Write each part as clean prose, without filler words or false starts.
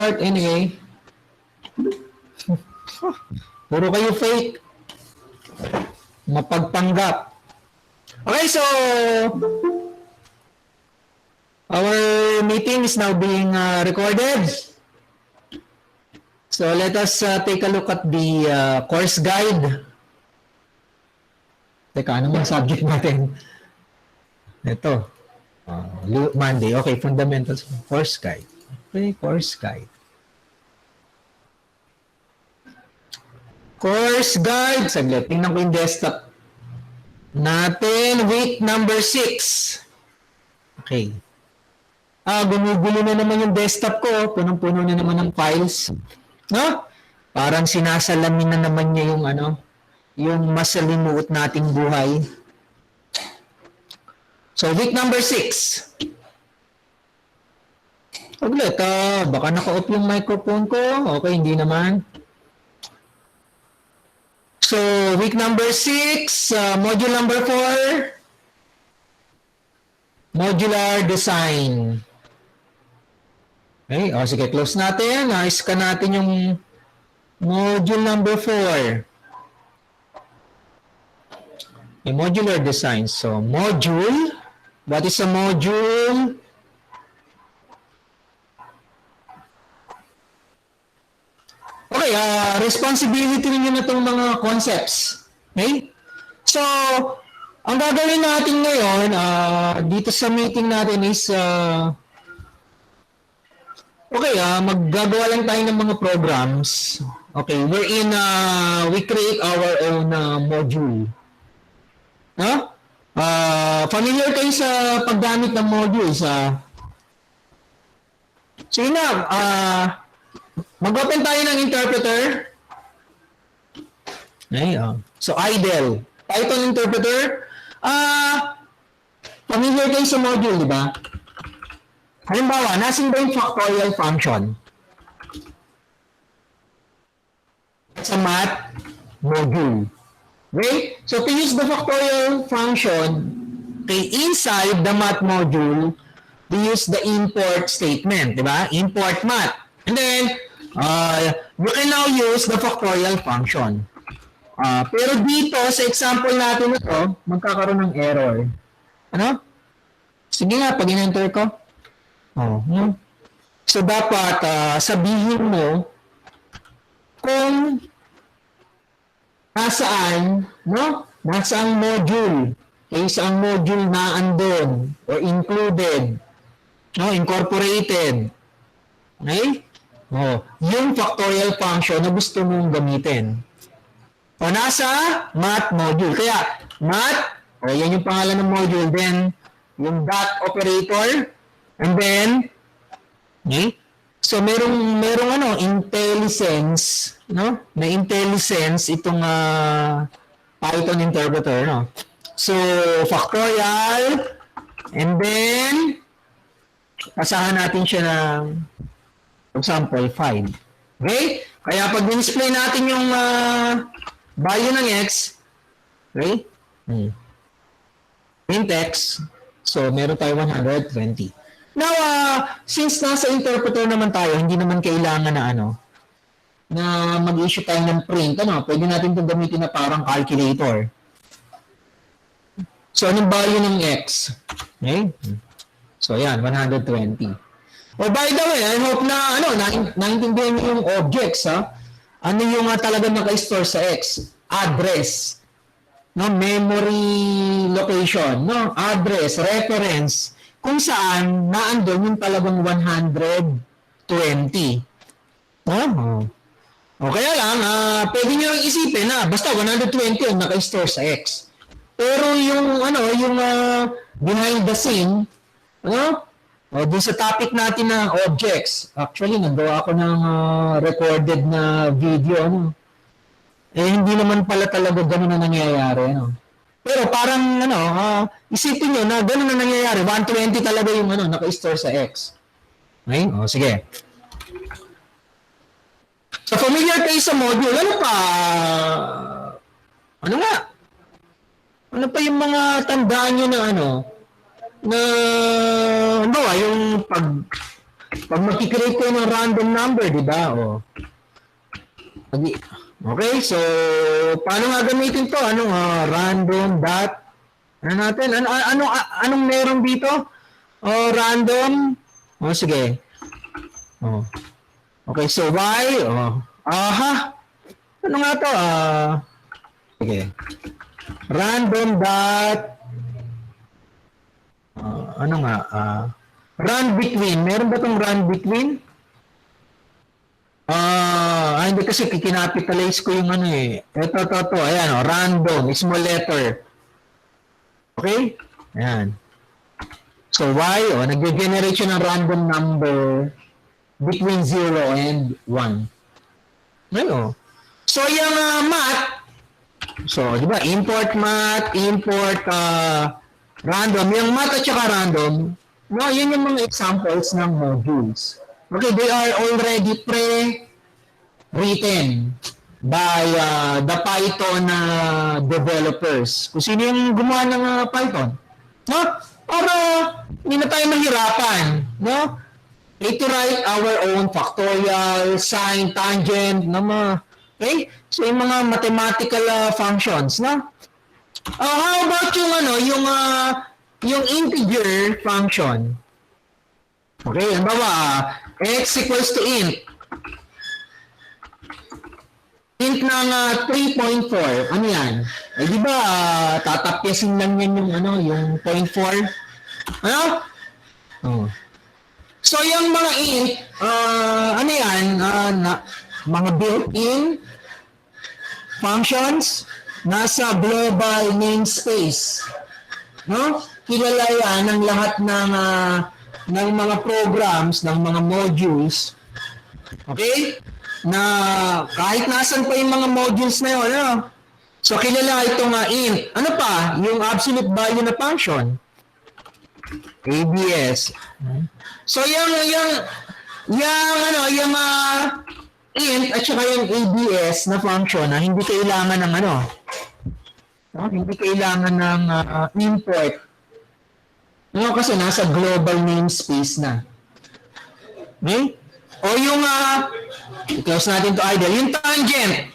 anyway. Puro kayo fake. Mapagpanggap. Okay, so our meeting is now being recorded. So let us take a look at the course guide. Teka, ano mang subject natin? Ito. Monday. Okay, fundamentals. Course guide. Okay, course guide. Course guide. Saglit. Tingnan ko yung desktop natin. Week number 6. Okay. Gumugulo na naman yung desktop ko. Punong-puno na naman ng files. No? Parang sinasalamin na naman niya yung yung masalimuot nating buhay. So, week number 6. Saglit, baka naka-off yung microphone ko. Okay, hindi naman. So, week number 6, module number 4, modular design. Okay, sige, close natin. Scan natin yung module number 4. Okay, modular design. So, module. What is a module? Okay, responsibility ninyo na itong mga concepts. Okay? So, ang gagawin natin ngayon, dito sa meeting natin is, maggagawa lang tayo ng mga programs. Okay, wherein we create our own module. No? Familiar kayo sa paggamit ng modules. So, yun na. Mag-open tayo ng interpreter. Okay, so, idle. Python interpreter. Familiar kayo sa module, di ba? Halimbawa, nasin ba yung factorial function? Sa math module. Okay? So, to use the factorial function, inside the math module, we use the import statement, di ba? Import math. And then, you can now use the factorial function. Pero dito, sa example natin ito, magkakaroon ng error. Ano? Sige nga, pag in-enter ko. So, dapat sabihin mo kung nasaan, no? Nasaan module. Isang module na andun or included. No? Incorporated. Okay? Yung factorial function na gusto mong gamitin. Nasa math module. Kaya, math, yan yung pangalan ng module. Then, yung dot operator. And then, okay? So, merong IntelliSense, no? Na IntelliSense itong Python interpreter, no? So, factorial. And then, asahan natin siya ng example 5. Okay? Kaya pag display natin yung value ng x, okay? Int x, so meron tayo 120. Now, since nasa interpreter naman tayo, hindi naman kailangan na mag-issue tayo ng print, pwede natin itong gamitin na parang calculator. So, anong value ng x? Okay? So, yan, 120. Oh, by the way, I hope na naintindihan niyo yung objects, Ano yung talaga naka-store sa X? Address, no, memory location, no, address, reference, kung saan naandun yung talagang 120. O kaya lang, pwede niyo lang isipin na basta 120 ang naka-store sa X. Pero yung behind the scene, doon sa topic natin na objects, actually, nagawa ako ng recorded na video, hindi naman pala talaga ganun na nangyayari, Pero parang, isipin nyo na ganun na nangyayari, 120 talaga yung, naka-store sa X. Okay? Sige. So, familiar kayo sa module, ano pa yung mga tandaan nyo na, na, yung Pag mag-create ko ng random number, di ba? O. Okay, so paano nga gamitin to? Anong random dot ano natin? Anong meron dito? Random. Sige. Okay, so y. Aha. Ano nga to? Sige. Random dot ano nga? Run between. Meron ba tong run between? Hindi kasi kinapitalize ko yung ano eh. Ito. Ayan, random, small letter. Okay? Ayan. So, y, nag-generate siya ng random number between 0 and 1. Ngayon. So, yung math, so, di ba, import math, import random. Yung math at saka random, no, yun yung mga examples ng modules. Okay, they are already pre-written by the Python developers. Kung sino yung gumawa ng Python. No? Para hindi na tayo mahirapan. No? To write our own factorial, sine, tangent, okay? So yung mga mathematical functions, no? How about yung integer function? Okay, halimbawa, x equals to int. Int ng 3.4. Ano yan? Di ba, tatapyasin lang yan yung 0.4? Ano? So, yung mga int, ano yan? Mga built-in functions nasa global namespace. No? Kilala yan ng lahat ng mga programs, ng mga modules, okay? Na kahit nasan pa yung mga modules na yun, ano? So, kilala itong int. Ano pa? Yung absolute value na function. ABS. So, yung int at saka yung ABS na function na hindi kailangan ng hindi kailangan ng import. No, kasi nasa global namespace na. Okay? O yung, i-close natin to idle. Yung tangent.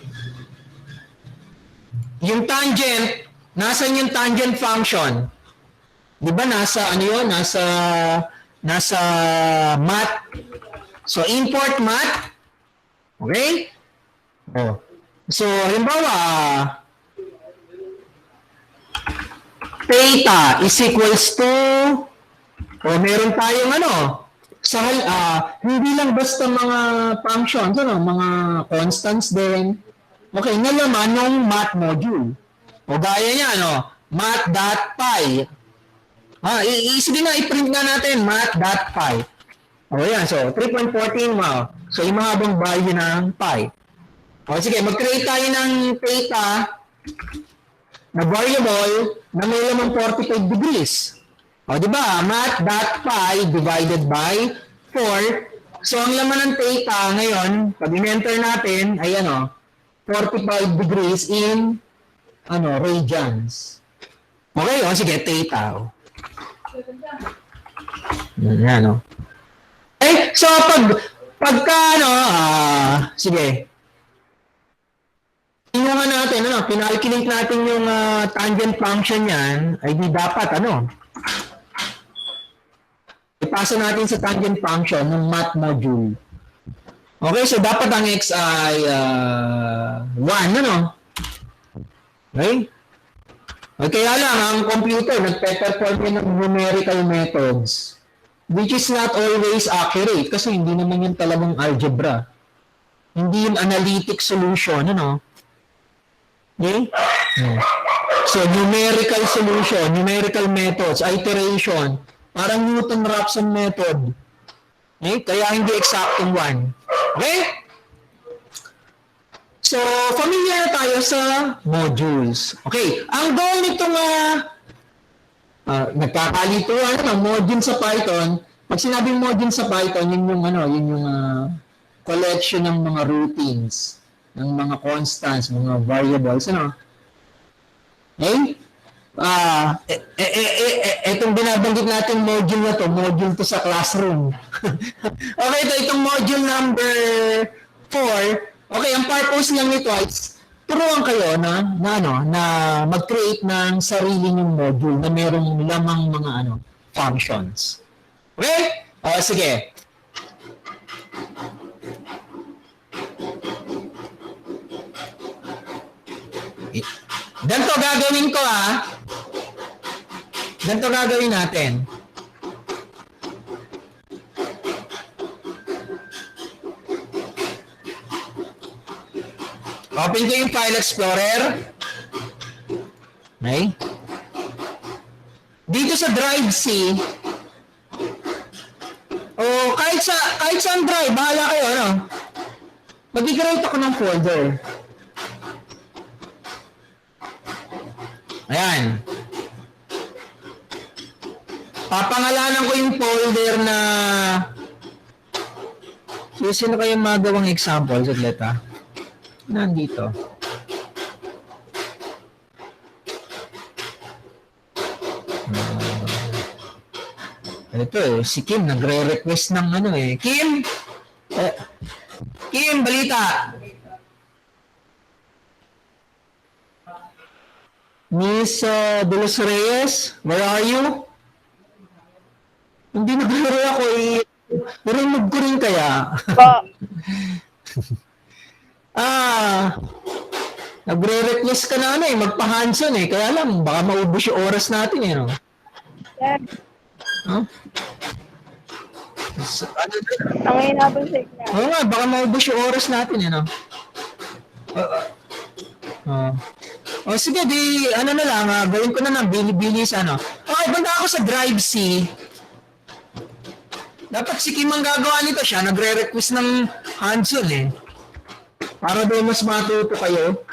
Yung tangent, nasan yung tangent function? Di ba nasa, nasa math. So, import math. Okay? So, halimbawa, theta is equals to, meron tayong hindi lang basta mga functions, mga constants din. Okay, na naman yung math module. O gaya niya, math.py. Sige na, i-print na natin, math.py. O yan, so 3.14, wow. So, yung mga habang value ng pi. O sige, mag-create tayo ng theta na variable na may lamang 45 degrees. O, di ba? Math.py divided by 4. So, ang laman ng theta ngayon, pag in-enter natin, ay 45 degrees in radians. Okay, o sige, theta. Yan, so, pagka, sige, tingnan natin, pinalculate natin yung tangent function yan, ay di dapat, ipasa natin sa tangent function ng math module. Okay, so dapat ang x ay 1, Okay? Kaya lang, ang computer, nagpe-perform yan ng numerical methods, which is not always accurate, kasi hindi naman yun talagang algebra. Hindi yung analytic solution, Okay? So, numerical solution, numerical methods, iteration, parang Newton-Raphson method. Okay? Kaya hindi exactong one. Okay? So, familiar na tayo sa modules. Okay. Ang goal nitong nagkakalituan, module sa Python, pag sinabing module sa Python, yun yung collection ng mga routines, ng mga constants, mga variables, Okay? Itong binabanggit natin module na to, module to sa classroom. Okay, itong module number 4. Okay, ang purpose lang nito is turuan kayo na mag-create ng sarili nyong module na merong lamang mga functions. Okay? O, sige. Ganito gagawin ko Ganito gagawin natin. Open ko yung File Explorer. Okay. Dito sa Drive C, kahit saan drive, bahala kayo, mag-create ako ng folder. Ayan. Papangalanan ko yung folder na sino kayong magawang example? Saglit nandito. Ito si Kim nagre-request ng Kim! Kim, balita! Miss De Los Reyes, where are you? Hindi nagre ako narinig ko rin kaya. Nagre-request ka na magpa-Hanson kaya lang, baka maubos yung oras natin Huh? Ang hinabang signal. Oo nga, baka maubos yung oras natin sige, na lang, gawin ko na ng bilis Okay, banda ako sa Drive C. Dapat si Kim ang gagawa nito, siya nagre-request ng Hanson para daw mas matuto kayo.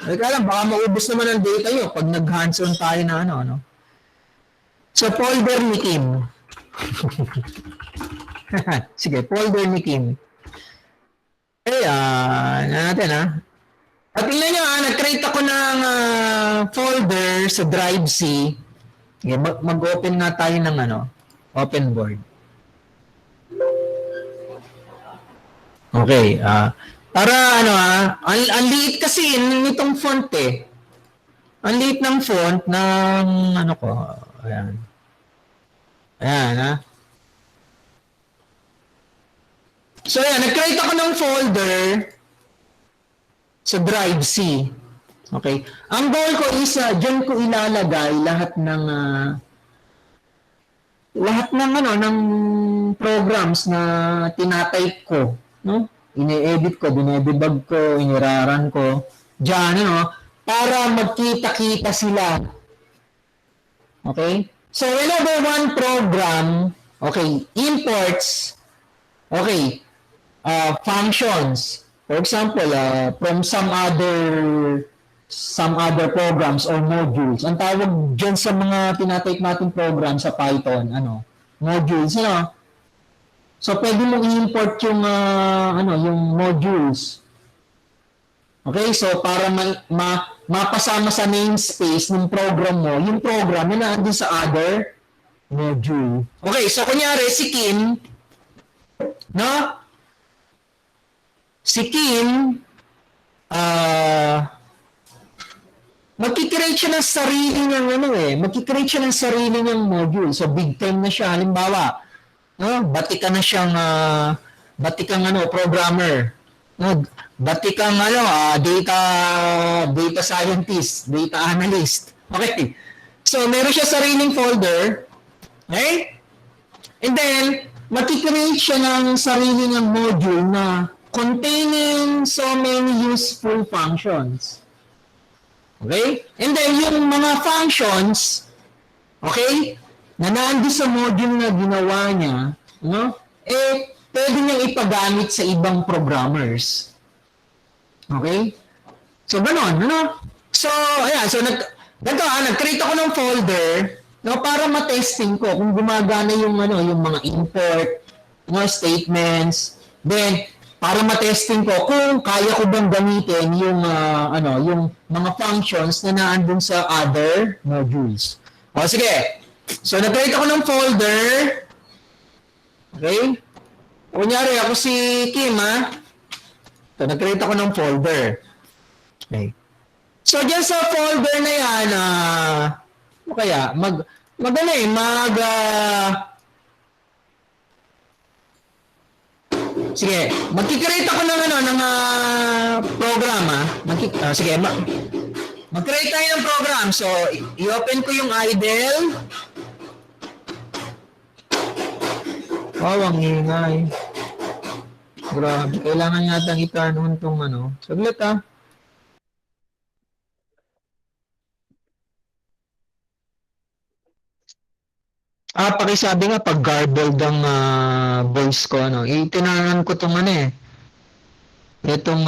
Kaya lang, baka maubos naman ang data nyo pag nag-Hanson tayo na So, folder ni Kim. Sige, folder ni Kim. Okay, natin At tingnan nyo nag-create ako ng folder sa Drive C. Okay, mag-open na tayo ng open board. Okay, para ang liit kasi nitong font Ang liit ng font ng ayan. Ayan So ayan, nag-create ako ng folder sa Drive C. Okay. Ang goal ko is diyan ko ilalagay lahat ng ng programs na tinatype ko, Ine-edit ko, dinedebug ko, iniraran ko. Diyan para magkita-kita sila. Okay? So, whenever one program, imports, functions, for example, from some other programs or modules. Ang tawag dyan sa mga tinatype natin program sa Python, modules, So, pwede mong i-import yung, yung modules. Okay, so para mapasama sa namespace ng program mo, yung program na nandun sa other module. Okay, so kunyari si Kim, si Kim, magkikreate siya ng sarili niyang magkikreate siya ng sarili niyang module. So big time na siya. Halimbawa, batikang programmer. Batikang data scientist, data analyst. Okay. So meron siya sariling folder. Okay? And then magkikreate siya ng sarili niyang module na containing so many useful functions. Okay? And then, yung mga functions, na nandun sa module na ginawa niya, pwede niyang ipagamit sa ibang programmers. Okay? So, ganon, So, ayan, nag-create ako ng folder, para ma-testing ko kung gumagana yung mga import, statements, then, para ma-testing ko kung kaya ko bang gamitin yung mga functions na naandun sa other modules. O sige. So nag-create ako ng folder. Okay? Kunyari, ako si Kim, ha? So, nag-create ako ng folder. Okay. So, dyan sa folder na yan, ano kaya? Sige, magkikreate ako ng program, ha? Sige, mag-create tayo ng program. So, i-open ko yung IDLE. Wow, ang ingay. Grabe, kailangan yata itanon tong Saglit, ha? Pakisabi nga pag garbled ang voice ko, itinanan ko tong itong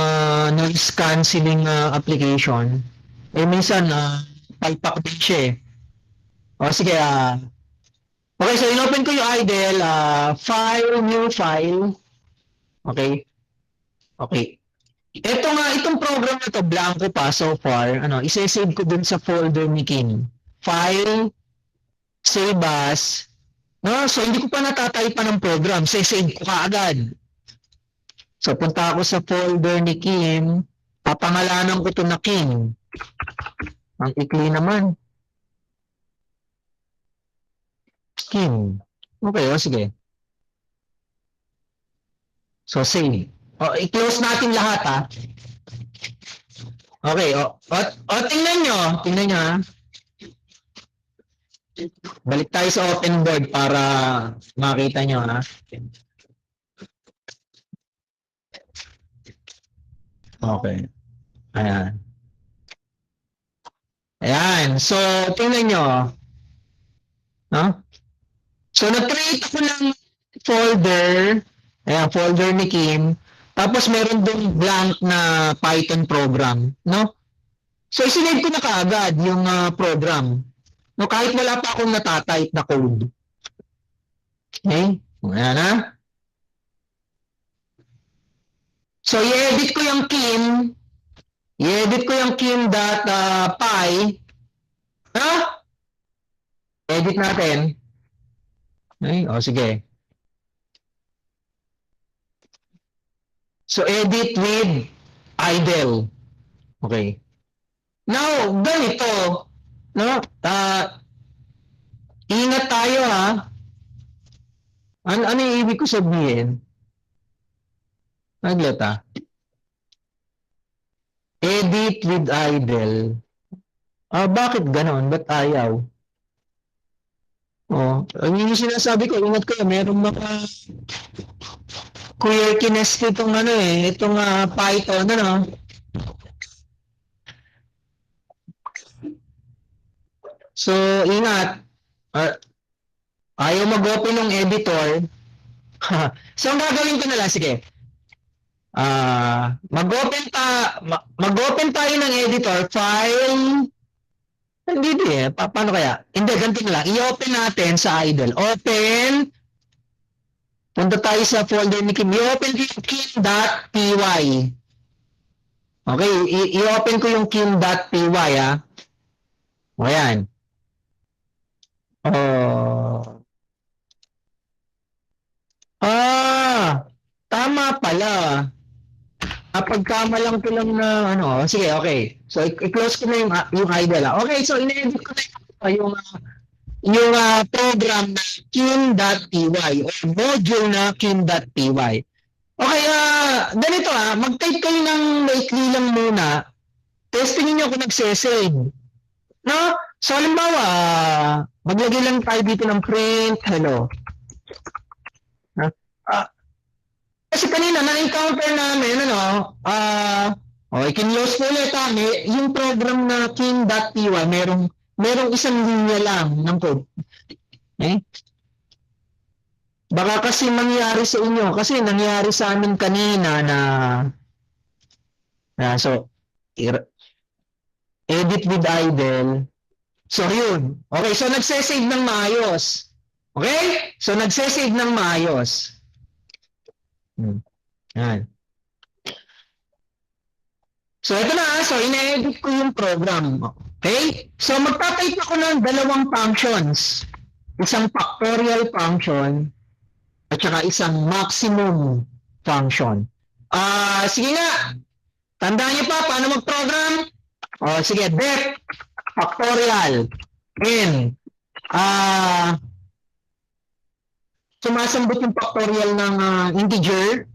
noise cancelling application. Minsan, palpak din siya eh. O, sige, okay, so inopen ko yung IDLE, file, new file. Okay. Okay. Itong program na to, blanco pa so far, isa-save ko dun sa folder ni Kim. File, save as. So, hindi ko pa natataypa ng program. Save ko kaagad. So, punta ako sa folder ni Kim. Papangalanan ko ito na Kim. Ang ikli naman. Kim. Okay, sige. So, save. I-close natin lahat, ha. Okay, tingnan nyo. Tingnan nyo, ha. Balik tayo sa open board para makita nyo, ha? Okay. Ayan. Ayan. So, tingnan nyo. No? So, nag-create ako ng folder. Ayan, folder ni Kim. Tapos, meron dong blank na Python program. No? So, isinave ko na kaagad yung program. No, kahit wala pa akong natatype na code. Okay? Ayan na. So, i-edit ko yung Kim. I-edit ko yung Kim.py. Edit natin. Okay? Sige. So, edit with IDLE. Okay. Now, ganito. No? Ingat tayo, ha? Ano yung ibig ko sabihin? Naglet, ha? Edit with IDLE. Bakit ganon? Ba't ayaw? Ang yung sinasabi ko, ingat kayo, merong mga quirkiness itong itong Python, So, ingat. Ayaw mag-open ng editor. So, ang gagawin ko na lang, sige. Mag-open tayo ng editor, file. Hindi paano kaya? Hindi, ganito na lang. I-open natin sa IDLE. Open. Punta tayo sa folder ni Kim. I-open ko yung kim.py. Okay, i-open ko yung kim.py, ha. O, yan. Tama pala. Pagkamalang ko lang na sige, okay. So i-close ko na yung IDLE. Okay, so in-edit ko na yung program na kim.py or module na kim.py. Okay, ganito mag-type kayo ng maikli lang muna. Testingin niyo kung nagse-save. No? So halimbawa, maglagay lang tayo dito ng print hello. Kasi kanina na-encounter namin i-close ko ulit yung program na kim.py merong isang linya lang ng code. Baka kasi mangyari sa inyo kasi nangyari sa amin kanina so edit with IDLE. So yun. Okay, so nagse-save ng maayos. Okay? So nagse-save ng maayos. Yan. So ito na, so ina-edit ko yung program. Okay? So magta-type ako ng dalawang functions. Isang factorial function at saka isang maximum function. Sige nga, tandaan niyo pa paano mag-program? Sige, def factorial n. Sumasambot yung factorial ng integer.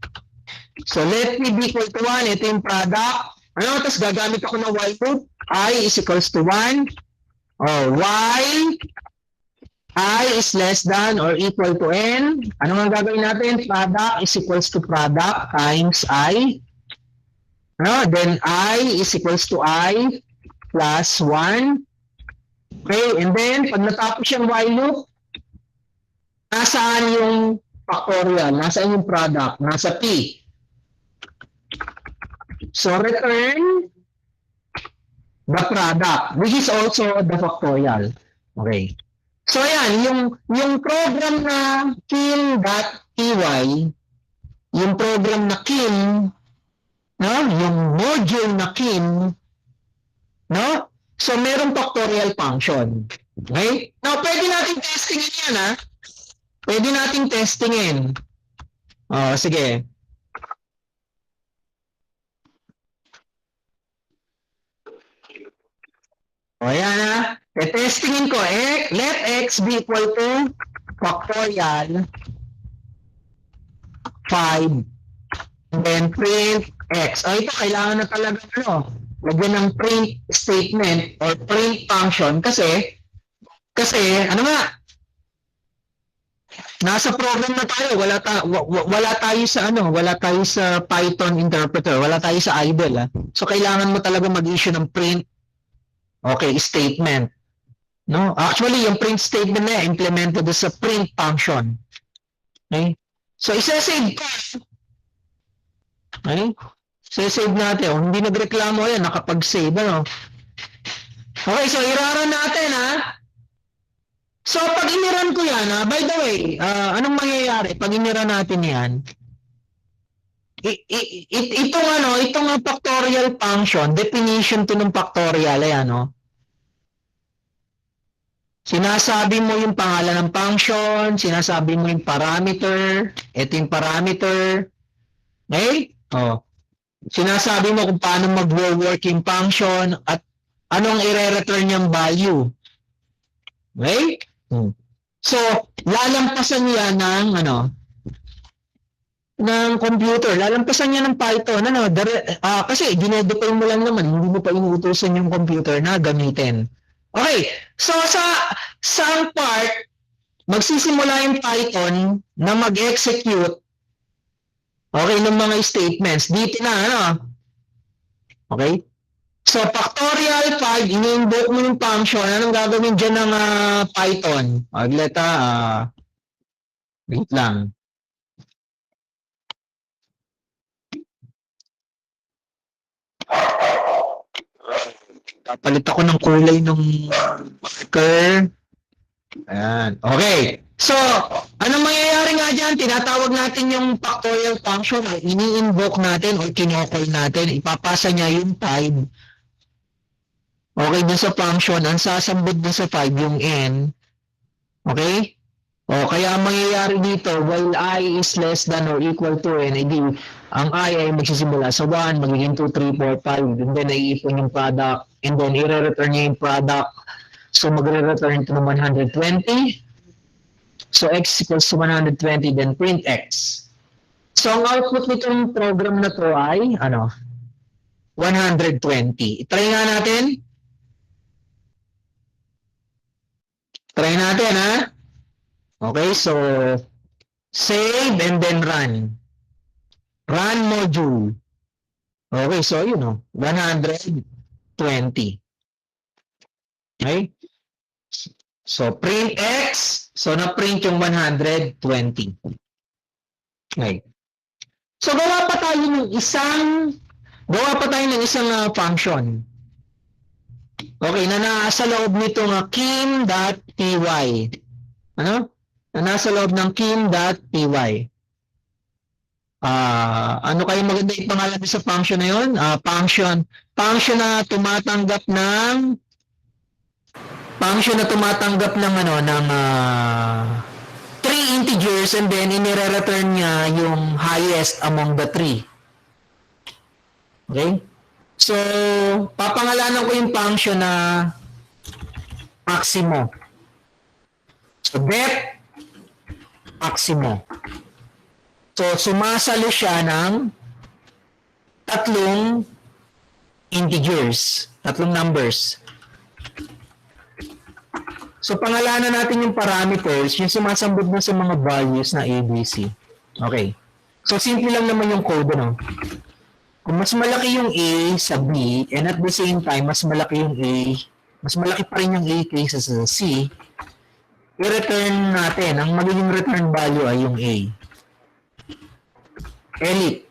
So, let me be equal to 1. Ito yung product. Tapos gagamit ako ng while loop. I is equals to 1. While I is less than or equal to n. Ano nga gagawin natin? Product is equals to product times I. Then I is equals to I plus 1. Okay, and then pag natapos yung while loop, nasaan yung factorial? Nasaan yung product? Nasa P. So, return the product, which is also the factorial. Okay. So, ayan, yung program na kim.py, yung program na kim, yung module na kim, so, merong factorial function. Okay? Now, pwede natin testingin yan, Pwede natin testingin. Sige. Ayan testingin ko, let x be equal to factorial 5 and then print x. Ito kailangan na talaga lagyan ng print statement or print function kasi ano nga, nasa program na tayo, wala tayo sa Python interpreter, wala tayo sa idle. So kailangan mo talaga mag-issue ng print statement. Actually, yung print statement na implemented sa print function. Okay? So, isa-save ko. Okay? Isa-save natin. Hindi nagreklamo yan, nakapag-save. Okay, so iraran natin, So, pag iniran ko yan, by the way, anong mangyayari pag iniran natin yan? Itong factorial function, definition to ng factorial, sinasabi mo yung pangalan ng function, sinasabi mo yung parameter, ito yung parameter, okay? Sinasabi mo kung paano mag-work yung function at anong i-return yung value. Okay? So, lalampasan niya ng computer, lalampasan niya ng Python, kasi dinedeploy mo lang naman, hindi mo pa inuutosan yung computer na gamitin. Okay, so sa part, magsisimula yung Python na mag-execute ng mga statements. Dito na, Okay? So, factorial 5, ini-invoke mo yung function. Anong gagawin dyan ng Python? Wait lang. Papalit ako ng kulay ng marker. Ayan. Okay. So, anong mangyayari nga dyan? Tinatawag natin yung factorial function. Ini-invoke natin o kinokol natin. Ipapasa niya yung 5. Okay, dun sa function. Ang sasambot dun sa 5 yung n. Okay? Kaya ang mangyayari dito, while I is less than or equal to n, ang I ay magsisimula sa 1, magiging 2, 3, 4, 5, and then naiipon yung product, and then i-return niya yung product. So, magre-return ito ng 120. So, x equals to 120, then print x. So, ang output nitong program na to ay, 120. Try nga natin. Try natin, Okay, so, save and then run. Run module. Okay, so, 120. Okay? So, print x. So, na-print yung 120. Okay. So, gawa pa tayo ng isang function. Okay, na nasa loob nitong kim.py. Na nasa loob ng kim.py. Ano kayo maganda ipangalan sa function na yun? Function na tumatanggap ng tree. three integers and then inire-return niya yung highest among the three. Okay? So, papangalanan ko yung function na maximo. So, def maximo. So, sumasalo siya ng tatlong integers, tatlong numbers. So, pangalanan natin yung parameters, yung sumasambot na sa mga values na A, B, C. Okay. So, simple lang naman yung code, no? Kung mas malaki yung A sa B, and at the same time, mas malaki yung A, mas malaki pa rin yung A kaysa sa C, i-return natin, ang magiging return value ay yung A. Elite.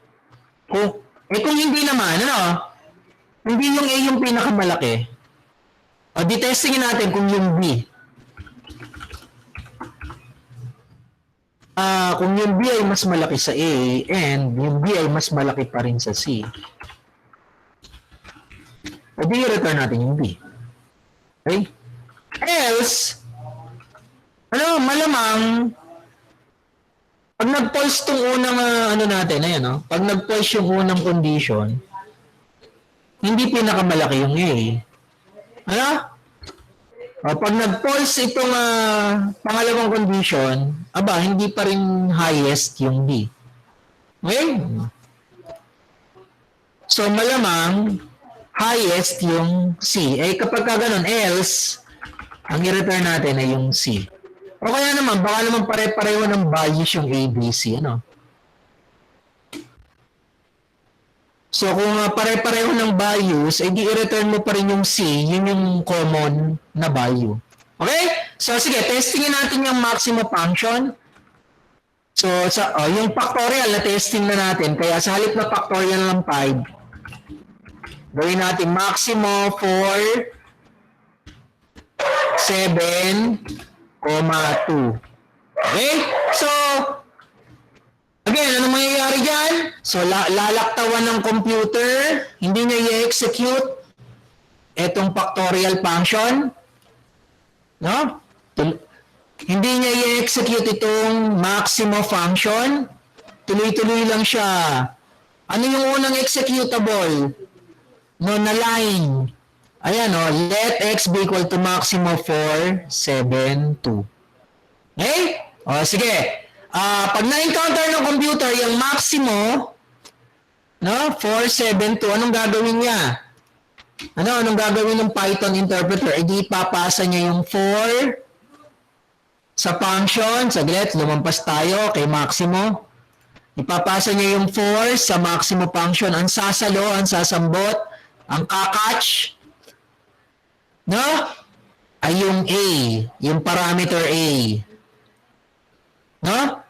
Kung hindi naman, ano? Hindi yung A yung pinakamalaki. O, di-testingin natin kung yung B. Kung yung B ay mas malaki sa A, and yung B ay mas malaki pa rin sa C, o di i-return natin yung B. Okay? Else, malamang, pag nag-false tong unang, natin, ayan, no? Pag nag-false yung unang condition, hindi pinakamalaki yung A. Ano? O, pag nag-false itong pangalawang condition, hindi pa rin highest yung B. Okay? So, malamang, highest yung C. Kapag ka ganun, else, ang i-return natin ay yung C. O kaya naman, baka naman pare-pareho ng values yung A, B, C. Ano? So, kung pare-pareho ng values, di i-return mo pa rin yung C, yun yung common na value. Okay? So, sige, testingin natin yung maximum function. So, yung factorial na testing na natin, kaya sa halip na factorial ng 5, gawin natin maximum for 7,2. Okay? So, again, ano mangyayari dyan? So, lalaktawan ng computer, hindi niya i-execute etong factorial function. No? Hindi niya i-execute itong maximo function. Tuloy-tuloy lang siya. Ano yung unang executable? No, na line. Ayan, let x be equal to maximo for 7, 2. Okay? O, sige. Pag na-encounter ng computer yung maximo, no, 472, anong gagawin niya? Anong gagawin ng Python interpreter? Di ipapasa niya yung 4 sa function. Saglit, lumampas tayo kay maximo. Ipapasa niya yung 4 sa maximo function. Ang sasalo, ang sasambot, ang kakatch, no, ay yung A, yung parameter A. No?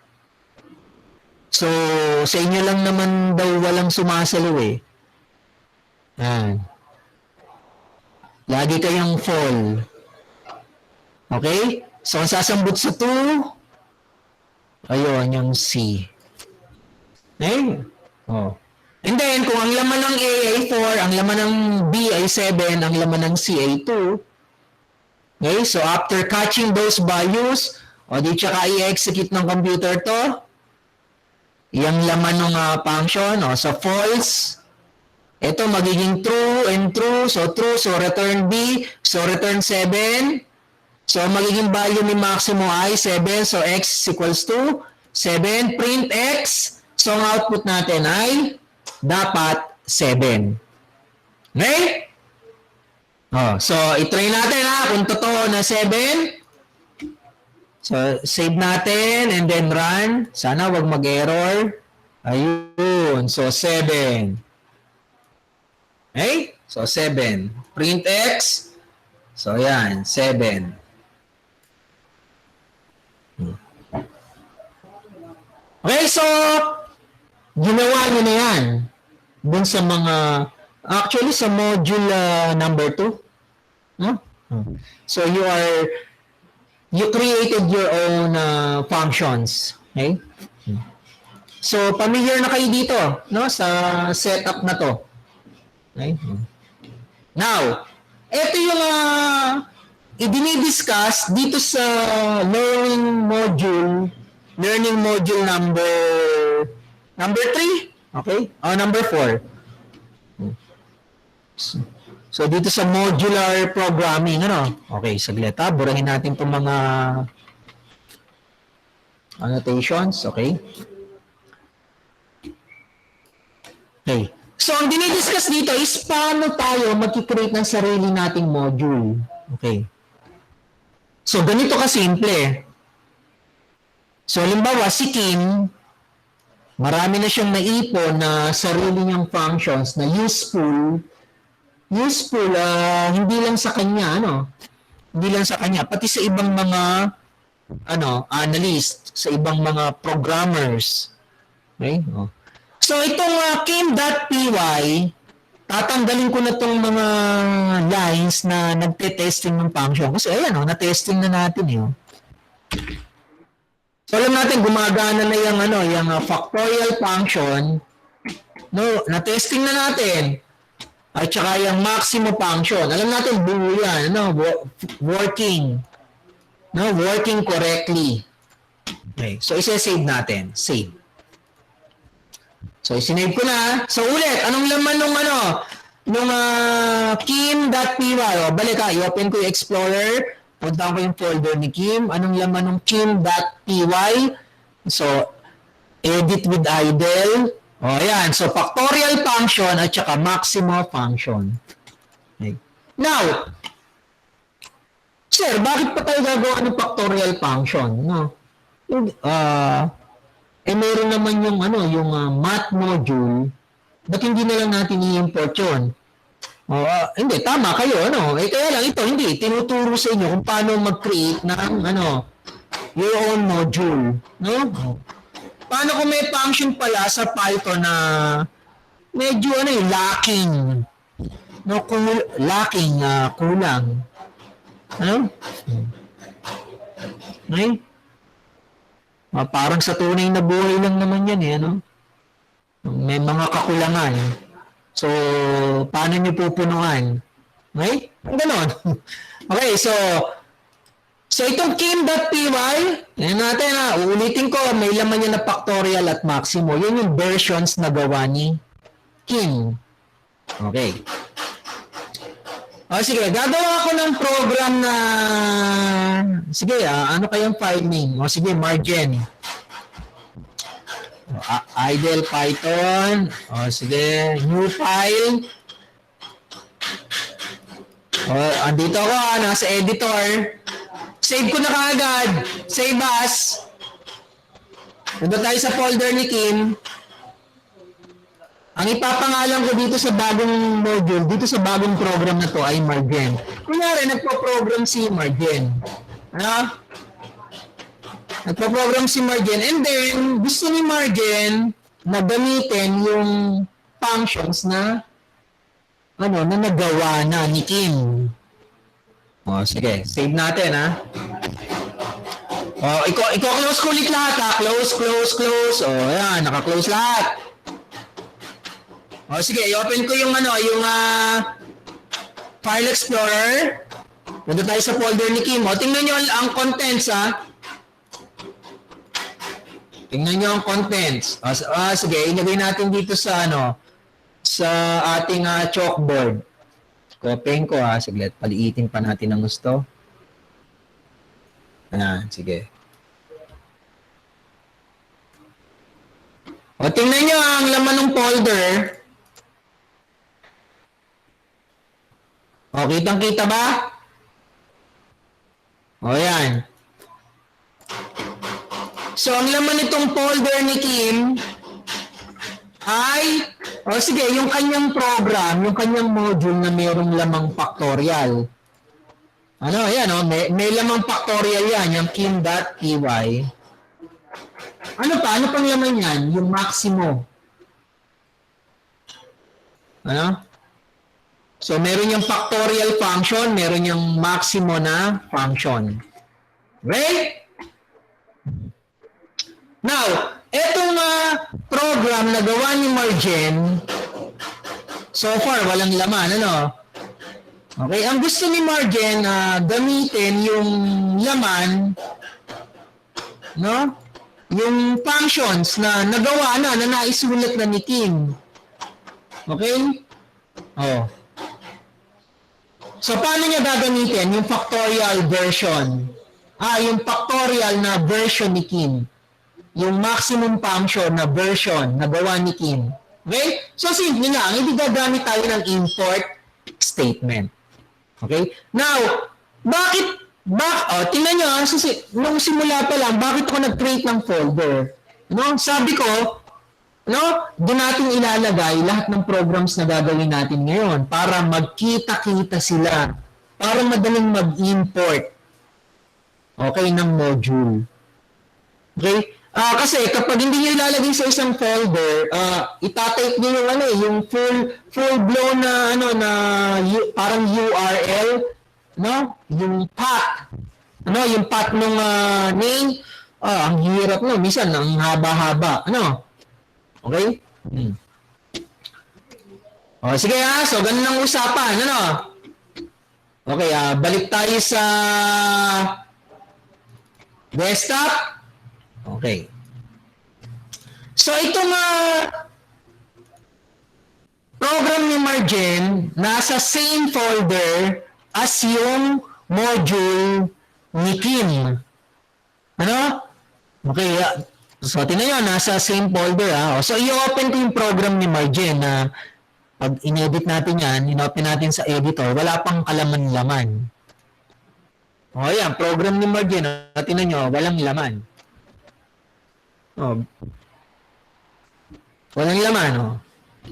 So, sa inyo lang naman daw walang sumasalo eh. Yan. Lagi kayong fall. Okay? So, ang sasambot sa 2, ayun, yung C. Okay? Oh. And then, kung ang laman ng A ay 4, ang laman ng B ay 7, ang laman ng C ay 2. Okay? So, after catching those values, di tsaka i-execute ng computer to, yung laman ng function, so false, ito magiging true and true, so return B, so return 7, so magiging value ni maximo ay 7, so x equals to 7, print x, so ang output natin ay dapat 7. Okay? So, itry natin kung totoo na 7. So, save natin and then run. Sana wag mag-error. Ayun. So, 7. Okay? So, 7. Print x. So, yan. 7. Okay, so, ginawa nyo na yan. Dun sa mga, actually, sa module number 2. No? So, you created your own functions. Okay? So, familiar na kayo dito, no, sa setup na to. Okay? Now, ito yung i-discuss dito sa learning module learning module number 3. Okay? Number 4. So, dito sa modular programming, Okay, saglit ha. Burahin natin itong mga annotations. Okay? Okay. So, ang dinidiscuss dito is paano tayo mag-create ng sarili nating module. Okay. So, ganito kasimple. So, halimbawa, si Kim, marami na siyang naipon na sarili niyang functions na useful, hindi lang sa kanya, Hindi lang sa kanya, pati sa ibang mga, analyst, sa ibang mga programmers. Okay? So, itong kim.py, tatanggalin ko na itong mga lines na nagte-testing ng function. Kasi ayan, na-testing na natin yun. So, alam natin, gumagana na yung factorial function. Na-testing na natin. At saka yung maximum function. Alam natin, buo yan. Working. Working correctly. Okay. So, isa-save natin. Save. So, isinave ko na. So, ulit, anong laman nung kim.py? Balik ka, i-open ko yung Explorer. Punta ko yung folder ni Kim. Anong laman ng kim.py? So, edit with idle. Ayan. So, factorial function at saka maximum function. Okay. Now, sir, bakit pa tayo gagawa ng factorial function? Meron naman yung math module, ba't hindi na lang natin i-import yun? Hindi, tama kayo, kaya lang ito, hindi, tinuturo sa inyo kung paano mag-create ng, your own module, Paano kung may function pala sa Python na medyo, lacking, kulang, Okay? Parang sa tunay na buhay lang naman yan, May mga kakulangan. So, paano nyo pupunuan? Okay? Ganon. Okay, so itong kim.py, yan natin uulitin ko, may laman yan na factorial at maximo. Yan yung versions na gawa ni Kim. Okay. Sige, gagawa ko ng program na, sige, ano kayang file name? Sige, margin. Idle Python. Sige, new file. Andito ako, nasa editor. Save ko na kaagad. Save as. Punta tayo sa folder ni Kim. Ang ipapangalan ko dito sa bagong module, dito sa bagong program na to ay Margen. Kunyari, nagpo-program si Margen. Nagpo-program si Margen. And then, gusto ni Margen na gamitin yung functions na na nagawa na ni Kim. Sige. Save natin, i-close ko ulit lahat, Close. Ayan, naka-close lahat. Sige, i-open ko yung File Explorer. Punta tayo sa folder ni Kim. Tingnan nyo ang contents, Tingnan nyo ang contents. Sige, ilagay natin dito sa sa ating chalkboard. Copying ko, Saglit, paliitin pa natin ang gusto. Sige. Tingnan nyo ang laman ng folder. Kitang-kita ba? Yan. So, ang laman nitong folder ni Kim ay, sige, yung kanyang program, yung kanyang module na mayroong lamang factorial. May lamang factorial yan, yung kim.py. Ano pang laman yan? Yung maximo. So, meron yung factorial function, meron yung maximo na function. Right? Now, etong program na gawa ni Margen, so far, walang laman, Okay, ang gusto ni Margen gamitin yung laman, yung functions na nagawa na naisulat na ni Kim. Okay? Oh. So, paano niya gagamitin yung factorial version? Yung factorial na version ni Kim. Yung maximum function na version na gawa ni Kim. Okay? So, simple lang. Hindi gagamit tayo ng import statement. Okay? Now, tingnan nyo, nung simula pa lang, bakit ako nag-create ng folder? No? Sabi ko, doon natin ilalagay lahat ng programs na gagawin natin ngayon para magkita-kita sila. Para madaling mag-import. Okay, ng module. Okay? Kasi kapag hindi nyo ilalagay sa isang folder, itatype nyo yung full blown na parang URL, yung path, yung path ng name, ang hirap minsan ang haba-haba, okay? Sige so ganun ang usapan, Okay, balik tayo sa desktop. Okay. So, itong program ni Marjen, nasa same folder as yung module ni Kim. Okay. So, tingnan nyo, nasa same folder. So, i-open ko yung program ni Marjen na pag in-edit natin yan, in-open natin sa editor, wala pang kalaman-laman. Yan, program ni Marjen. Tingnan nyo, walang laman. Walang laman,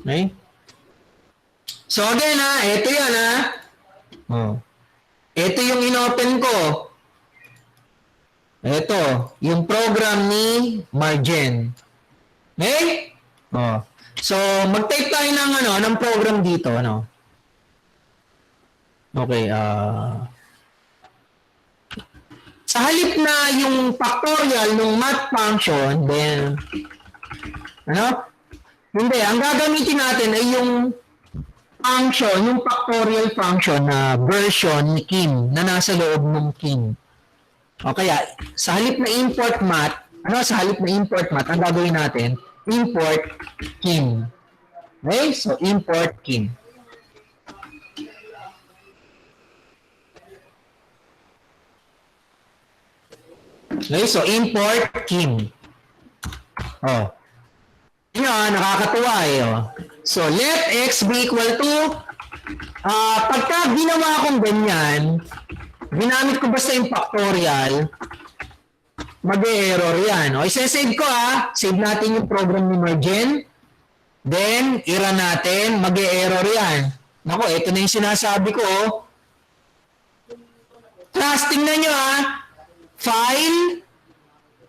Okay? So again, ito yan, Ito yung inopen ko. Ito, yung program ni Marjen. Okay? So, mag-type tayo ng program dito, Okay, sa halip na yung factorial ng math function, then, hindi, ang gagamitin natin ay yung function, yung factorial function na version ni Kim, na nasa loob ng Kim. O kaya, sa halip na import math, ang gagawin natin, import Kim. Okay? So, import Kim. Okay, so import Kim. Nakakatuwa So, let x be equal to, pagka ginawa kong ganyan, ginamit ko basta yung factorial, mag-e-error yan. Isa-save ko save natin yung program ni Marjen, then, i-run natin, mag-e-error yan. Nako, ito na yung sinasabi ko, Tingnan nyo file,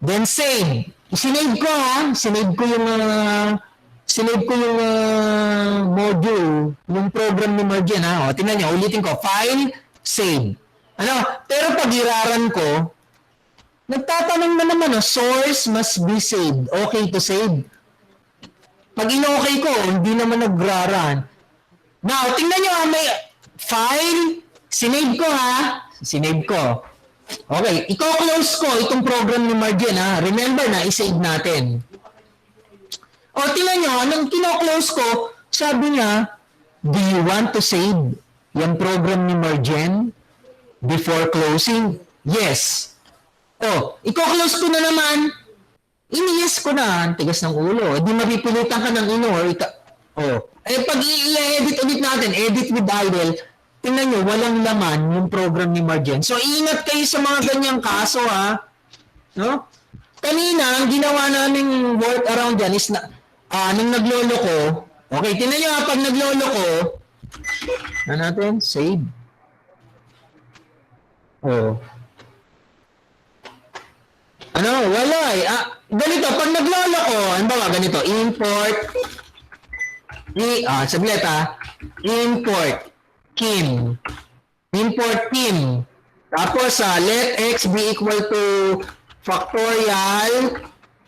then save. Sinave ko sinave ko yung module, yung program ni Marjen tingnan nyo, ulitin ko, file, save. Pero pag iraran ko, nagtatanong na naman, source must be saved. Okay to save. Pag in-okay ko, hindi naman nagraran. Now, tingnan nyo may file, sinave ko sinave ko. Okay, i-close ko itong program ni Marjen Remember na, i-save natin. Tingnan nyo, nung kino-close ko, sabi niya, do you want to save yung program ni Marjen before closing? Yes. I-close ko na naman. Ini-yes ko na. Tigas ng ulo. Di mapipilitan ka ng ignore. Pag i-edit ulit natin, edit with idle, tingnan nyo, walang laman yung program ni Marjen. So, ingat kayo sa mga ganyang kaso, Kanina, ang ginawa naming workaround dyan is nung nagloloko, okay, tingnan nyo pag nagloloko, natin, save. Wala ganito, pag nagloloko, ganito, import, saglit import Kim. Import Kim. Tapos, let x be equal to factorial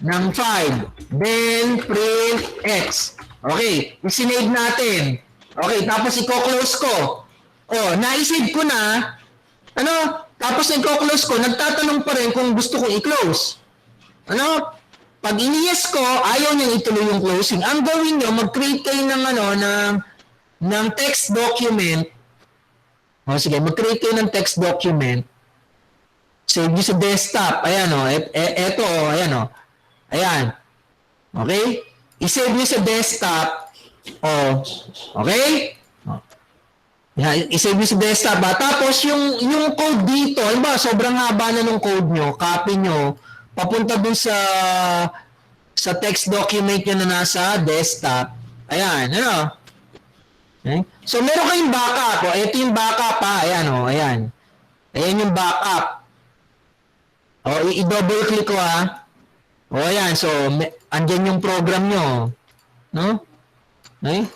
ng 5. Then, print x. Okay, isinave natin. Okay, tapos i-close ko. Na-save ko na. Tapos i-close ko, nagtatanong pa rin kung gusto kong i-close. pag ini-yes ko, ayaw niyang ituloy yung closing. Ang gawin niyo, mag-create kayo ng, ng text document. O sige, mag-create kayo ng text document. Save nyo sa desktop. Ayan o. Eto o. Ayan o. Ayan. Okay? I-save nyo sa desktop. O. Okay? O. Yan, i-save nyo sa desktop. Tapos, yung code dito, ba, sobrang haba na ng code nyo, copy nyo, papunta dun sa text document nyo na nasa desktop. Ayan. Ano? Okay? So, meron kayong backup. O, ito yung backup ha. Ayan o. Ayan. Ayan yung backup. O, i-double click ko ha. O, ayan. So, andyan yung program nyo. No? Okay?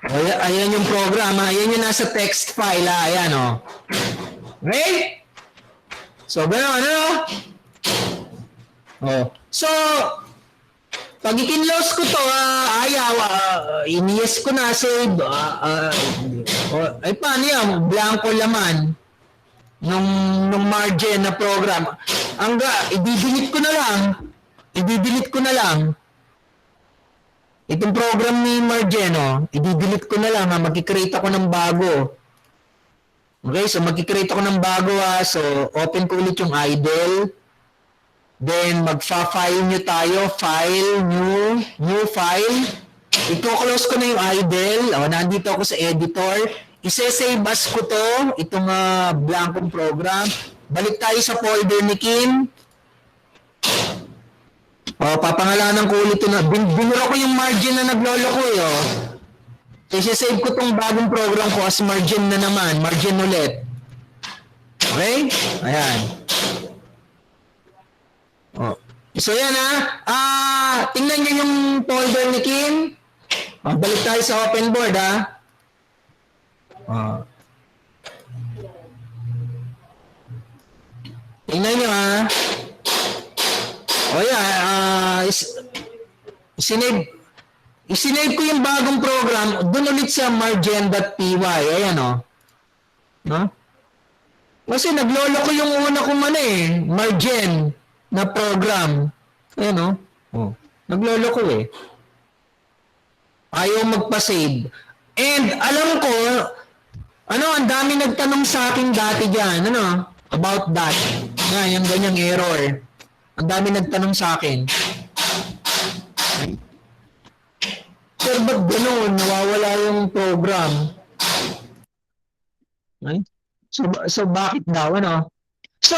O, ayan yung program ha. Ayan yung nasa text file ha. Ayan o. Okay? So, gano'n, ano? O. So, pag ikinlose ko to, ayaw, iniyes ko na, save, ay paano yan, blanco laman, nung margin na program. I-delete ko na lang, itong program ni margin, i-delete ko na lang, mag-create ako ng bago. Okay, so mag-create ako ng bago, so open ko ulit yung idle. Then, magfa-file nyo tayo. File, new file. I-close ko na yung idle. Nandito ako sa editor. Ise-save as ko to. Itong blankong program. Balik tayo sa folder ni Kim. Papangalanan ko ulit ito na. Binura ko yung margin na nagloloko Ise-save ko tong bagong program ko as margin na naman. Margin ulit. Okay? Ayan. So yan tingnan nyo yung folder ni Kim. Balik tayo sa open board tingnan nyo isinave ko yung bagong program dun ulit sa margin.py. Ayan no? Kasi naglolo ko yung una kong margin na program. Ayan naglolo ko ayaw magpa-save. And alam ko, ang dami nagtanong sa akin dati dyan, about that. Yung ganyang error. Ang dami nagtanong sa akin. Sir, ba't gano'n? Nawawala yung program. Okay? So bakit daw, So,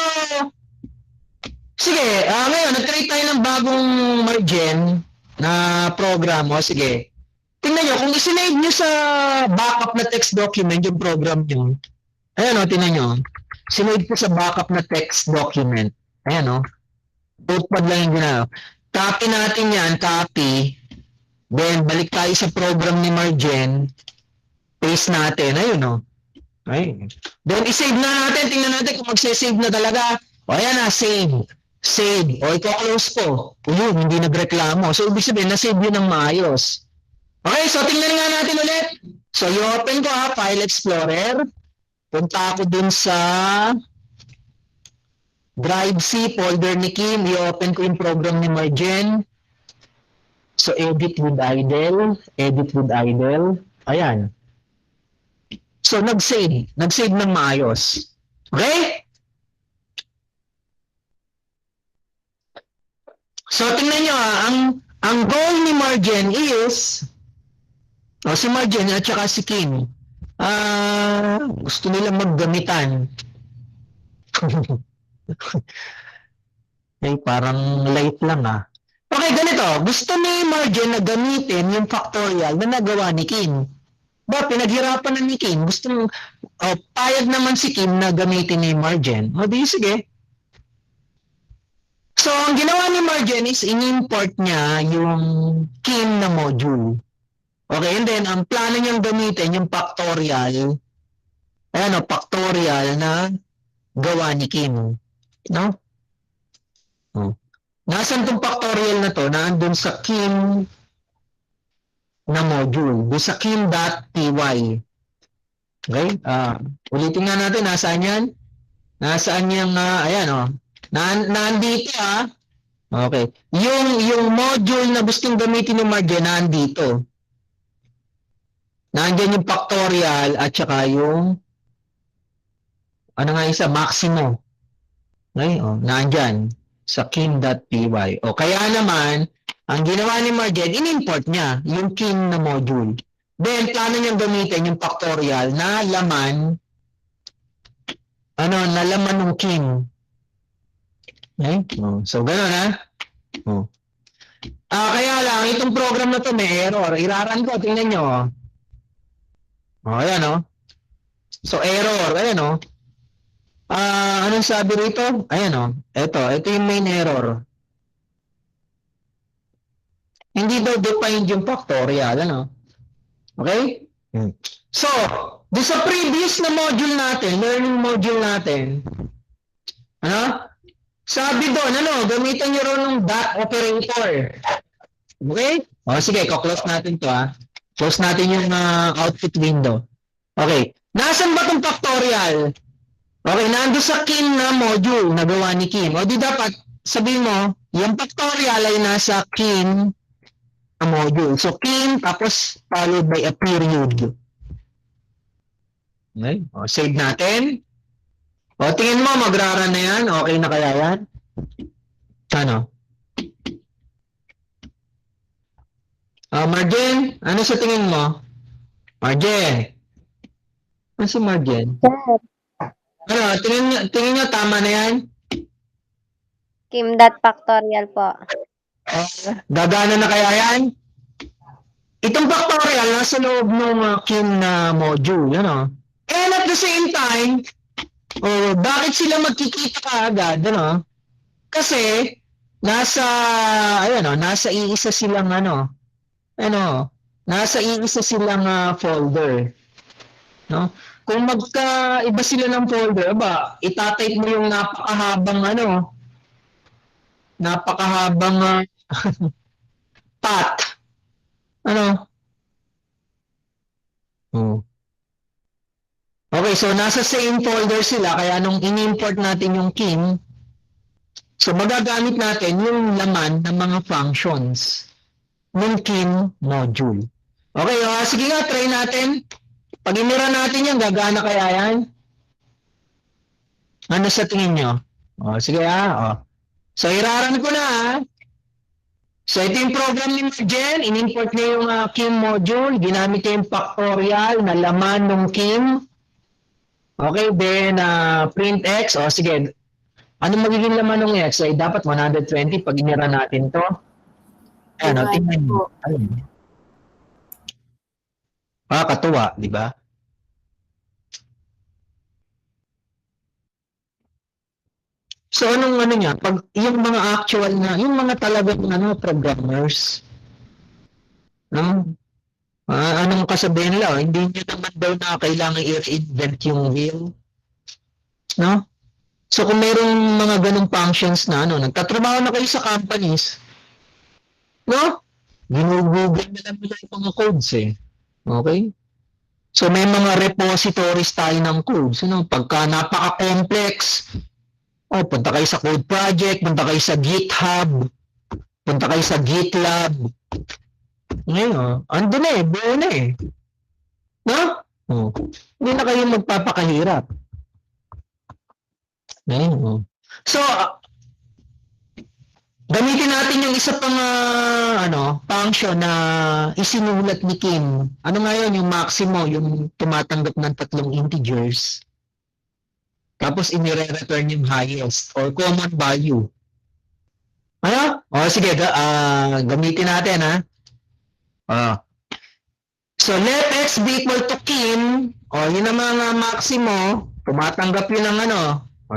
sige, ngayon, nag-create tayo ng bagong margin na program. Sige. Tingnan nyo, kung isinave nyo sa backup na text document yung program nyo, ayan tingnan nyo. Sinave ko sa backup na text document. Ayan notepad lang yung ginawa. Copy natin yan, copy. Then, balik tayo sa program ni Margin. Paste natin. Ayun Okay. Then, isave na natin. Tingnan natin kung magsasave na talaga. Ayan save. Save. I-close ko. Yun, hindi nagreklamo. So, ibig sabihin, na-save yun ng maayos. Okay, so tingnan nga natin ulit. So, i-open ko File Explorer. Punta ako dun sa Drive C, folder ni Kim. I-open ko yung program ni Margin. So, edit with idle. Edit with idle. Ayan. So, nag-save. Nag-save ng maayos. Okay? So, tingnan nyo ang goal ni Margin is si Margin at saka si Kim gusto nila maggamitan. Parang light lang Okay, ganito. Gusto ni Margin na gamitin yung factorial na nagawa ni Kim. Pinaghirapan na ni Kim. Payag naman si Kim na gamitin ni Margin. Sige. So, ang ginawa ni Margin is in-import niya yung Kim na module. Okay, and then, ang plano niyang gamitin yung factorial. Ayan factorial na gawa ni Kim. Nasaan itong factorial na to? Nandun sa Kim na module. Doon sa kim.py. Okay? Ulitin nga natin, nasaan yan? Nasaan yung, ayan, nandito, Okay. Yung module na gustong gamitin ni Marge, nandito. Nandiyan yung factorial at saka yung, ano nga isa, maximo. Okay? Nandyan sa kim.py. Kaya naman, ang ginawa ni Marge, in-import niya yung kim na module. Then, plano niyang gamitin yung factorial na laman, na laman ng kim. Okay? So, gano'n ha? Kaya lang, itong program na to may error. Iraran ko, tingnan nyo. Ayan So, error. Ayan anong sabi rito? Ayan ito yung main error. Hindi daw defined yung factorial. Okay? So, doon sa previous na module natin, learning module natin, sabi doon, gamitan nyo rin ng dot operator. Okay? Sige, close natin to Close natin yung output window. Okay. Nasaan ba itong factorial? Okay, nando sa Kim na module na gawa ni Kim. Di dapat, sabihin mo, yung factorial ay nasa Kim na module. So, Kim, tapos followed by a period. Okay? Save natin. Tingin mo, magrara na yan. Okay na kaya yan? Marjen, ano sa tingin mo? Marjen. Ano si Marjen? Tingin nyo, tama na yan? Kim.factorial po. Gagana na kaya yan? Itong factorial nasa loob ng Kim na module, And at the same time, bakit sila magkikita kaagad, Kasi, nasa iisa silang, nasa iisa silang folder. No? Kung magkaiba sila ng folder, itatype mo yung napakahabang path. Okay, so nasa same folder sila, kaya nung in-import natin yung Kim, so magagamit natin yung laman ng mga functions ng Kim module. Okay, sige nga, try natin. Pag inira natin yan, gagana kaya yan? Ano sa tingin nyo? Sige So, iraran ko na So, ito yung program ni Marjen. In-import niya yung Kim module. Ginamit niya yung factorial na laman ng Kim. Okay, then print X. Sige. Ano magiging laman ng X? Ay dapat 120 pag inira natin to. Tingnan nyo. Katuwa, di ba? So, anong niya? Pag yung mga actual na, yung mga talagang programmers, anong kasabihin nila? Hindi nyo naman daw na kailangan i-invent yung wheel. No? So, kung mayroong mga ganong functions na, nagtatrabaho na kayo sa companies, ginugugol na lang nila yung mga codes Okay? So, may mga repositories tayo ng codes. Pagka napaka-complex, punta kayo sa code project, punta kayo sa GitHub, punta kayo sa GitLab. Ngayon, ando na buo na Hindi na kayo magpapakahirap. So, gamitin natin yung isa pang function na isinulat ni Kim. Ano nga yun? Yung maximo, yung tumatanggap ng 3 integers. Tapos inire-return yung highest or common value. Sige, gamitin natin So, let x be equal to Kim, yun ang mga maximo, tumatanggap yun ng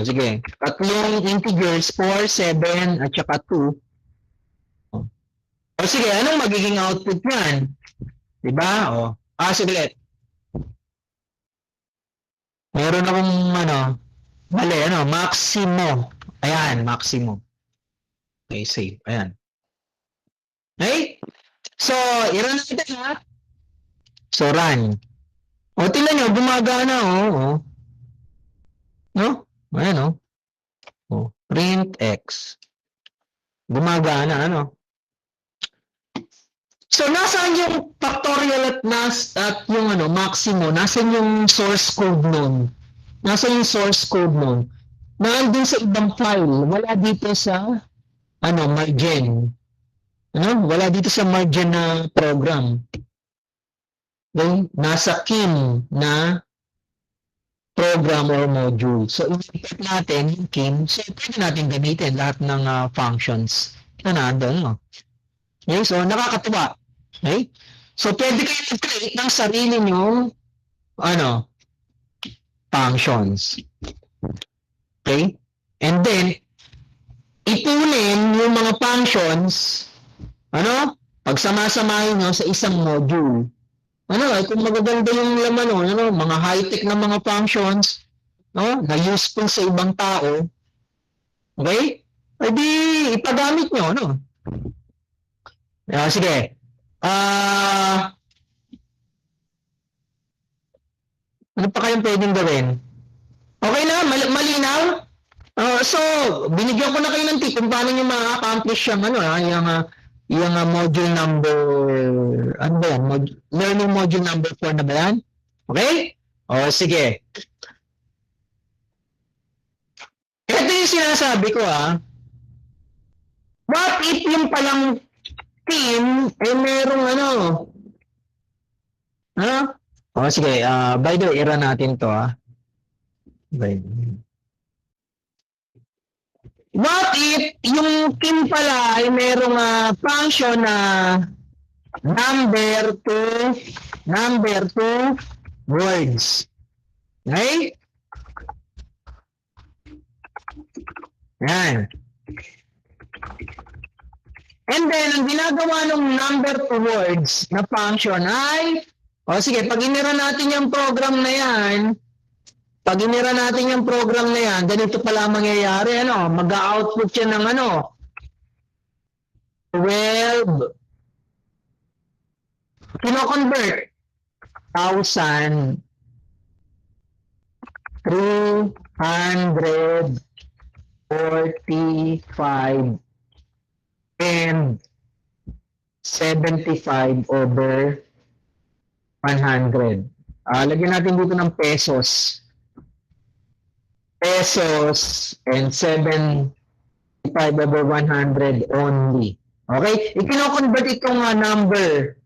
sige, 3 integers, 4, 7, at saka 2. Sige, anong magiging output yan? Diba? Sige. Meron akong mali, maximo. Ayan, maximo. Okay, save. Ayan. Okay? So, i-run natin So, run. O, tingnan nyo, gumagana, oh. No? Ayan, oh. O, print X. Gumagana, ano? So, nasaan yung factorial at yung ano, maximo? Nasaan yung source code nun? Nasaan yung source code nun? Nandun sa ibang file. Wala dito sa, ano, margin. Ano? Wala dito sa margin na program. Okay? Nasa KIM na program or module. So, i-import natin yung KIM. So, pwede natin gamitin lahat ng functions na nandun. No? Okay? So, nakakatuwa. Okay? So, pwede kayo mag-create ng sarili nyong ano, functions. Okay? And then, ipunin yung mga functions, ano, pagsama-samahin nyo sa isang module. Ano, kung magaganda yung laman nun, ano, mga high-tech na mga functions, no, na useful sa ibang tao, okay? Ay di, ipagamit nyo, no? Sige. Ano pa kayong pwedeng gawin? Okay na? Malinaw? So, binigyan ko na kayo ng tip kung paano nyo ma-accomplish yung, ano, yung module number, ano ba yan? Learning module number 4 na ba yan? Okay? O, sige. Ito yung sinasabi ko, What if yung palang team, merong ano? O, sige. By the way, i-run natin to, What if yung team pala ay merong function na number to words. Okay? Yan. And then, ang ginagawa ng number to words na function ay, sige, pag inira natin yung program na yan, ganito pala mangyayari, mag-output siya ng 12, kino-convert, 1,345 and 75 over 100. Lagyan natin dito ng pesos. And 75 over 100 only. Okay? I-convert itong number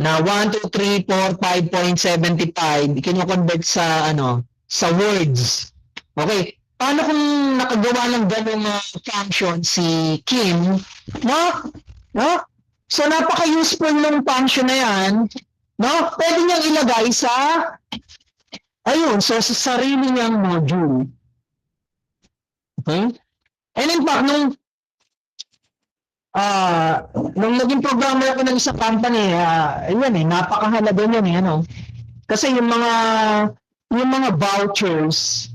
na 1, 2, 3, 4, 5.75. I-convert sa sa words. Okay? Paano kung nakagawa ng ganung function si Kim? No? So napaka-useful ng function na yan. No? Pwede niyang ilagay sa sa sarili niyang module. Okay? And in fact, nung naging programmer ako ng isang company, napakahalaga niyan, Kasi yung mga vouchers,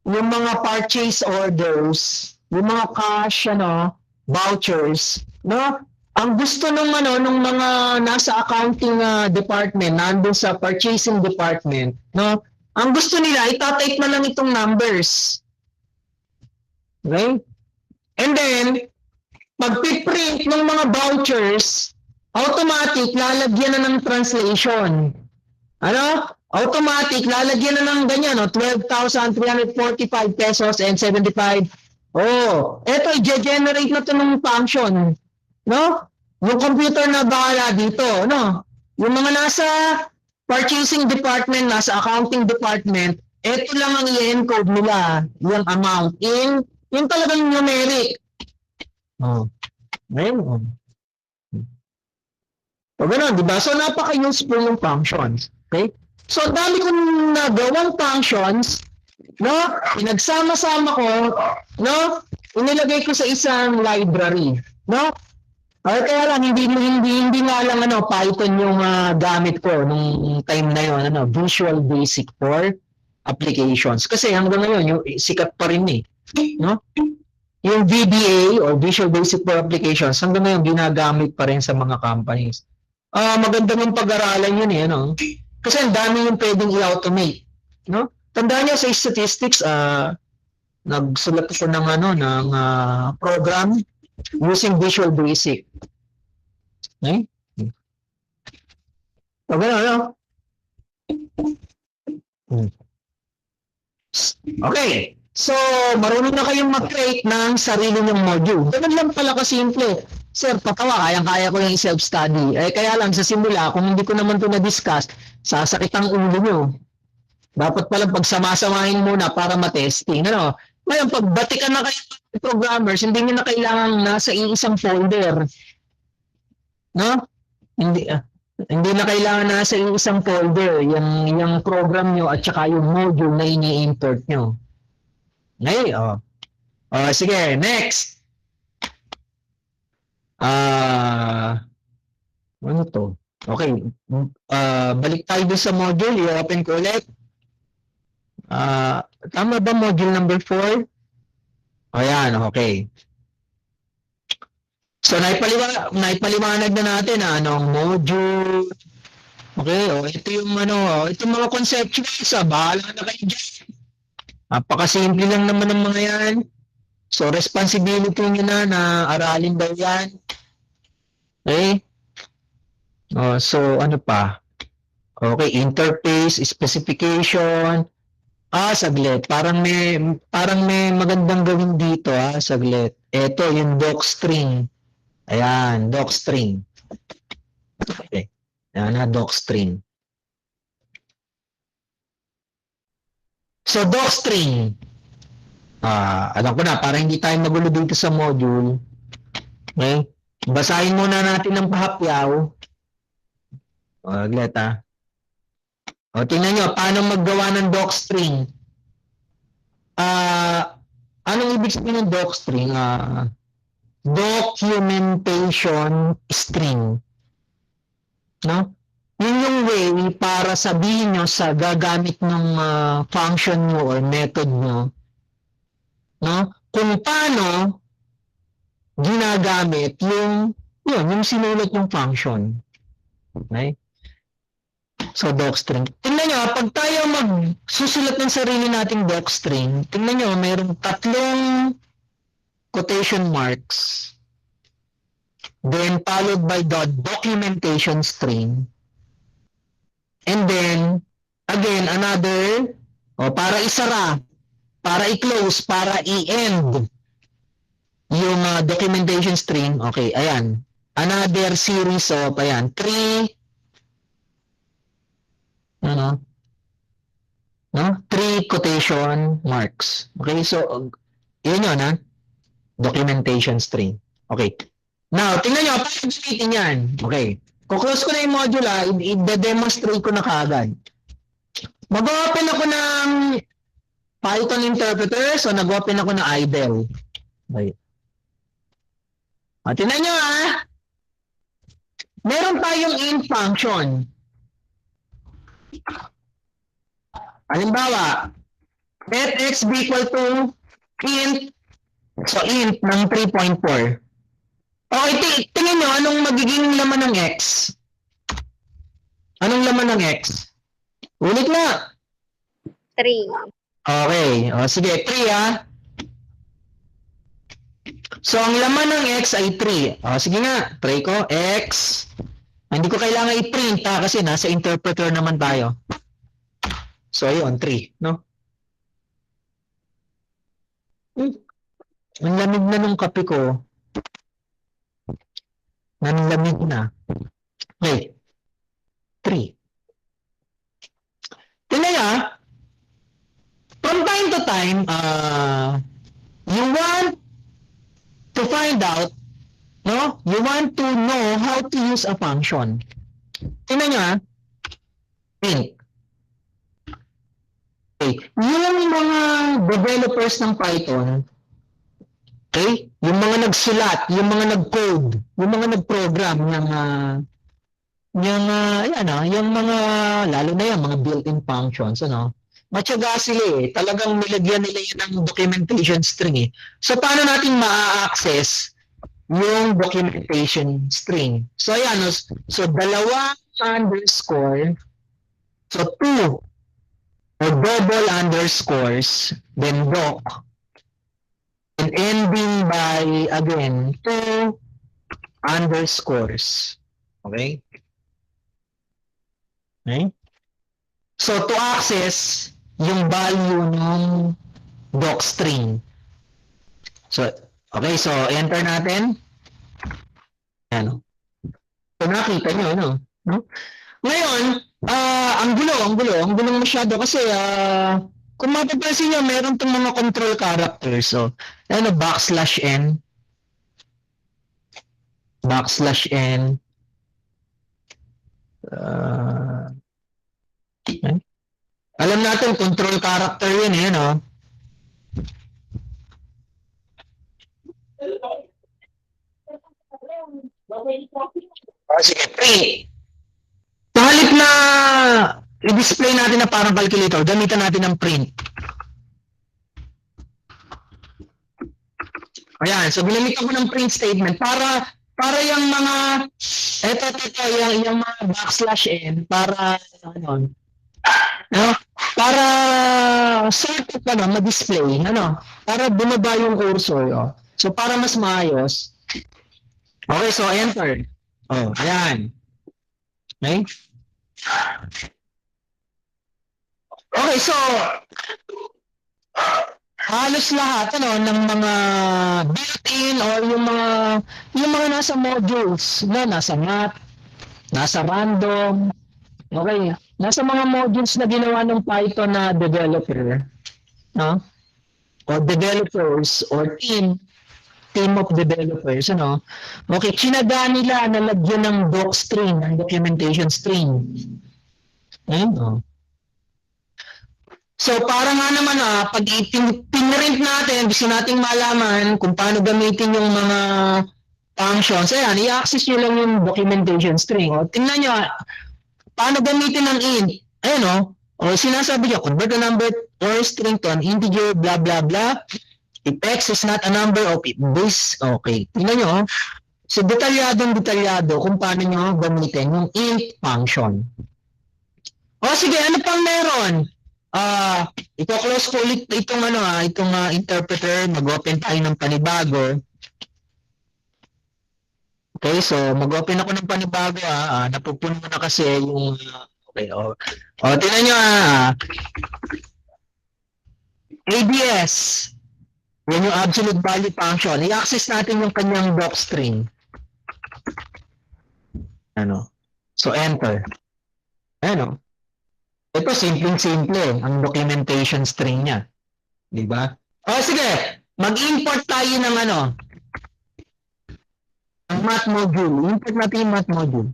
yung mga purchase orders, yung mga cash, vouchers, ang gusto nung mga nasa accounting department, nandun sa purchasing department, ang gusto nila, itatype na lang itong numbers. Okay? And then, pag-print ng mga vouchers, automatic, lalagyan na ng translation. Automatic, lalagyan na ng ganyan, 12,345 pesos and 75. Eto, i-generate na ito ng function. Yung computer na bahala dito, Yung mga nasa purchasing department, nasa accounting department, ito lang ang i-encode nila, yung amount, yung talagang numeric. Ngayon. Ganun, diba? So, napaka-useful yung functions. Okay? So, dami kong nagawang functions, pinagsama-sama ko, inilagay ko sa isang library, Kaya lang, hindi nga lang Python yung gamit ko nung time na yun, Visual Basic for applications. Kasi hanggang ngayon, yung sikat pa rin Yung VBA or Visual Basic for Applications, hanggang ngayon ginagamit pa rin sa mga companies. maganda ng pag-aralan yun ano. Kasi ang dami yung pwedeng i-automate, no? Tandaan niyo sa statistics, nagsulat ako ng program using Visual Basic. Okay? So, gano'n, no? Okay. So, marunong na kayong mag-create ng sarili ng module. Ganun lang pala kasimple. Sir, patawa, kayang-kaya ko yung self-study. Kaya lang, sa simula, kung hindi ko naman ito na-discuss, sasakit ang ulo nyo. Dapat palang pagsamasamahin muna para matesting. Ano? Ngayon, pag batikan na kayo ng programmers, hindi nyo na kailangan nasa isang folder. No? Hindi na kailangan nasa isang folder yung program nyo at saka yung module na ini-import nyo. Okay, sige, next. Ano to? Okay, balik tayo doon sa module. I-open ko ulit. Tama ba module number 4? Ayan, okay. So, naipaliwanag na natin anong module. Okay, ito yung itong mga conceptual, bahala na kayo dyan. Napakasimple lang naman ng mga yan. So, responsibility nyo na aralin daw yan. Okay? So, ano pa? Okay, interface, specification. Saglit. Parang may magandang gawin dito, saglit. Ito, yung docstring. Ayan, docstring. Okay. Ayan, docstring. So, docstring. Alam ko na, para hindi tayo magulo dito sa module. Okay? Basahin muna natin ng pahapyaw. Saglit, tingnan nyo, paano maggawa ng docstring. Anong ibig sabihin ng docstring? Documentation string. No? Yun yung way para sabihin nyo sa gagamit ng function mo or method mo, no? Kung paano ginagamit yung sinulat yung function. Okay? So, docstring. Tingnan nyo, pag tayo magsusulat ng sarili nating docstring, tingnan nyo, mayroong 3 quotation marks, then followed by the documentation string, and then, again, another, para isara, para i-close, para i-end yung documentation string. Okay, ayan. Another series of, 3 quotation marks. Okay, so, yun yun, documentation string. Okay. Now, tingnan nyo, paano gamitin yan? Okay. Kuklose ko na yung module, i-demonstrate ko na kaagad. Mag-open ako ng Python interpreter, so nag-open ako ng idle. Okay. Tingnan nyo, meron tayong int function. Halimbawa, let x be equal to int, so int ng 3.4. Okay, tingnan nyo, anong magiging laman ng x? Anong laman ng x? Ulit na. 3. Okay, sige, 3 So, ang laman ng x ay 3. Sige nga, try ko, x. Hindi ko kailangan i-print kasi nasa interpreter naman tayo. So, ayun, 3, no? Ang lamig na nung kape ko. Nanlamig na. Okay. 3. Tingnan nyo, from time to time, you want to find out, no? You want to know how to use a function. Tingnan nyo, print. Okay. Yung mga developers ng Python, okay? Yung mga nagsulat, yung mga nag-code, yung mga nag-program yung mga, lalo na yung mga built-in functions, matyaga sila talagang nilagyan nila yun ng documentation string So, paano natin ma-access yung documentation string. So, ayan. So, dalawa underscore. So, 2 or double underscores, then doc. And ending by, again, 2 underscores. Okay? Okay? So, to access yung value ng doc string. So, okay, so enter natin. Ayan. So, nakita nyo, ano? No? Ngayon, ang gulo masyado kasi, kung mapapansin nyo, meron itong mga control characters. So, ano, \n, \n, alam natin, control character yun, eh, no? Sige, print. Sa halip na i-display natin na parang calculator, gamitan natin ng print. Ayan, so ginamit ako ng print statement para yung mga yung mga \n para ano, no? Para sort of ma-display, para bumaba yung cursor, oh. So para mas maayos. Okay, so enter. Oh, ayan. Okay? Okay, so halos lahat ng mga built-in or yung mga nasa modules, nasa math, nasa random, okay, nasa mga modules na ginawa ng Python na developer, no? O developers or team of developers, okay, chinaga nila na lagyan ng doc string, ng documentation string. Ayun, So, para nga naman, pag pinrint natin, gusto nating malaman kung paano gamitin yung mga functions. Ayan, i-access nyo lang yung documentation string. O, tingnan nyo, paano gamitin ng int. Ayan, o sinasabi nyo, convert a number or string to an integer, blah, blah, blah. If x is not a number of if this, okay. Tingnan nyo, so detalyado kung paano nyo gamitin yung int function. O, sige, ano pang meron? Ito-close ko ulit itong interpreter, mag-open tayo ng panibago. Okay, so mag-open ako ng panibago, napupuno na kasi yung okay, tingnan nyo, ABS, yan yung absolute value function. I-access natin yung kanyang doc string. So enter. Ito, simple-simple, ang documentation string niya. Diba? Sige, mag-import tayo ng ang math module. Import natin yung math module.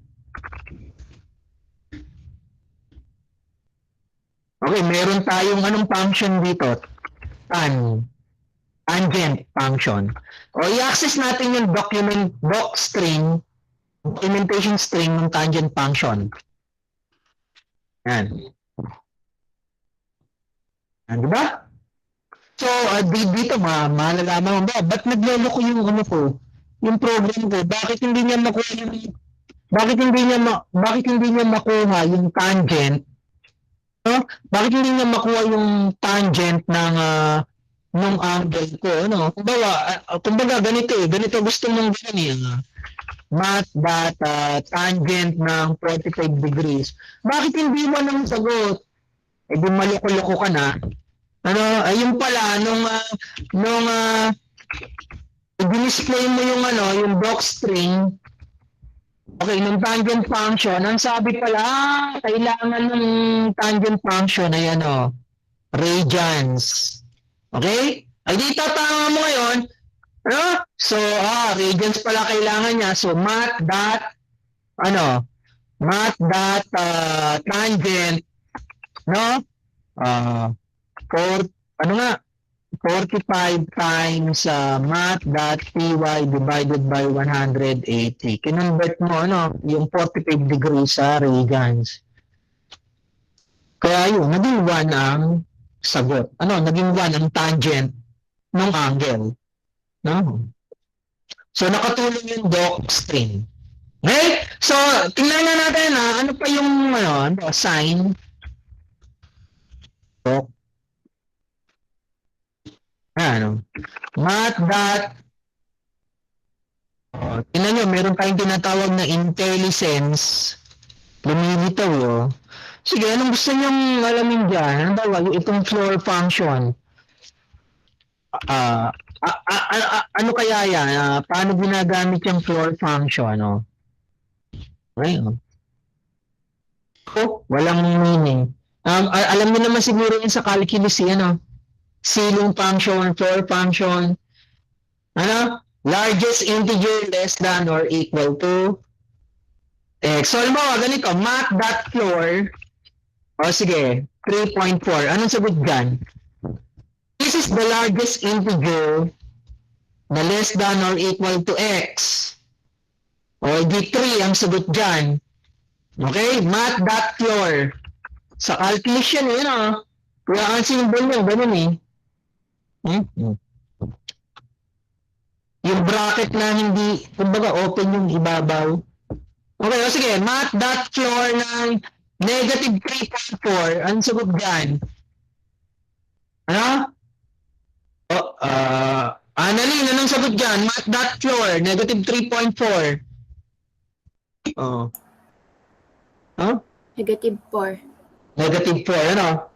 Okay, meron tayong anong function dito? Tangent function. I-access natin yung documentation string ng tangent function. Yan. Diba? So, dito malalaman mo ba, ba't nagloloko yung yung program ko? Bakit hindi niya makuha yung tangent? No? Bakit hindi niya makuha yung tangent ng angle ko? Kumbaga ganito gusto mong gawin math.tangent ng 45 degrees. Bakit hindi mo nang sagot? Di maloko-loko ka na. Ayun pala, nung i-display mo yung doc string, okay, nung tangent function, ang sabi pala, kailangan ng tangent function ay radians. Okay? Ay di tatama mo ngayon, so, radians pala kailangan niya. So, math.tangent, 45 times math.py divided by 180. Kinonvert mo yung 45 degrees sa radians. Kaya yun, naging 1 ang sagot. Naging 1 ang tangent ng angle. So, nakatulong yung docstring. Okay? So, tingnan na natin ano pa yung sign. Doc. Math dot. Tingnan nyo, meron tayong tinatawag na IntelliSense. Lumilitaw, Sige, anong gusto nyong alamin dyan? Ano ba, itong floor function? Ano kaya yan? Paano ginagamit yung floor function? Ayun. Walang meaning. Alam niyo naman siguro yun sa calculus, ceiling function, floor function. Largest integer less than or equal to x. So, halimbawa, ganito, math.floor. Sige, 3.4. Anong sagot dyan? This is the largest integer na less than or equal to x. Di 3 ang sagot dyan. Okay? Math.floor. Sa calculus yan, kaya ang symbol nyo, ganun Yung bracket na hindi, kumbaga open yung ibabaw. Okay, sige, math.floor ng negative 3.4. Anong sagot dyan? Annalyn, anong sagot dyan? Math.floor, negative 3.4. Negative 4. Negative 4,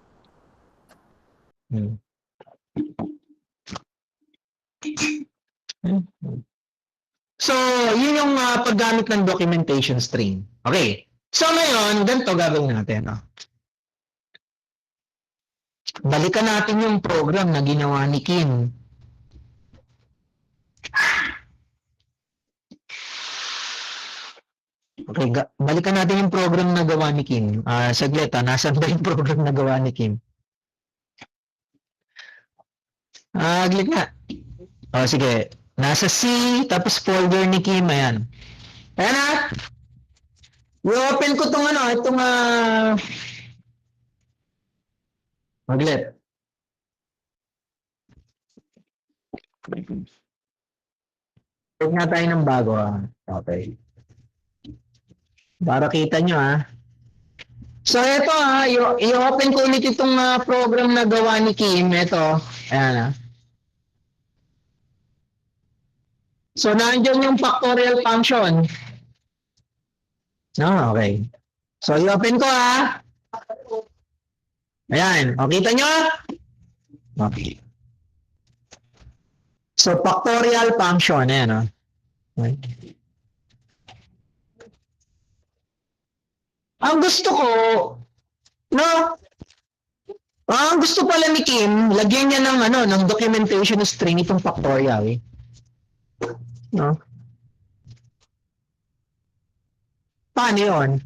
So, yun yung paggamit ng documentation string. Okay. So, ngayon, ganito gagawin natin. Balikan natin yung program na ginawa ni Kim. Okay, balikan natin yung program na gawa ni Kim. Saglit, nasan ba yung program na gawa ni Kim? Saglit nga. Sige. Nasa C, tapos folder ni Kim, ayan. Ayan i-open ko itong maglit. Huwag nga tayo ng bago, Okay. Para kita nyo, So, ito, i-open ko ulit itong program na gawa ni Kim. Ito, ayan, So, nandiyan yung factorial function. Okay. So, i-open ko, Ayan. Kita nyo? Okay. So, factorial function. Ayan, Okay. Ang gusto ko, ang gusto pala ni Kim, lagyan niya ng documentation string itong factorial. Paano yun?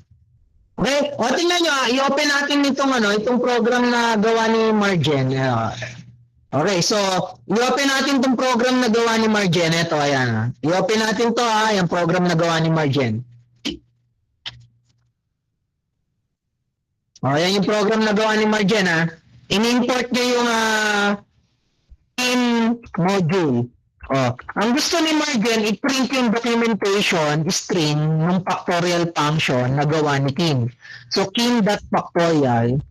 Okay? Tingnan nyo, i-open natin itong program na gawa ni Marjen. Okay, so, i-open natin itong program na gawa ni Marjen. Ito, ayan. I-open natin to, yung program na gawa ni Marjen. Ayan yung program na gawa ni Marjen, In-import niya yung in module. Ang gusto ni Marjen, i-print yung documentation string ng factorial function na gawa ni Kim. So, kim.factorial.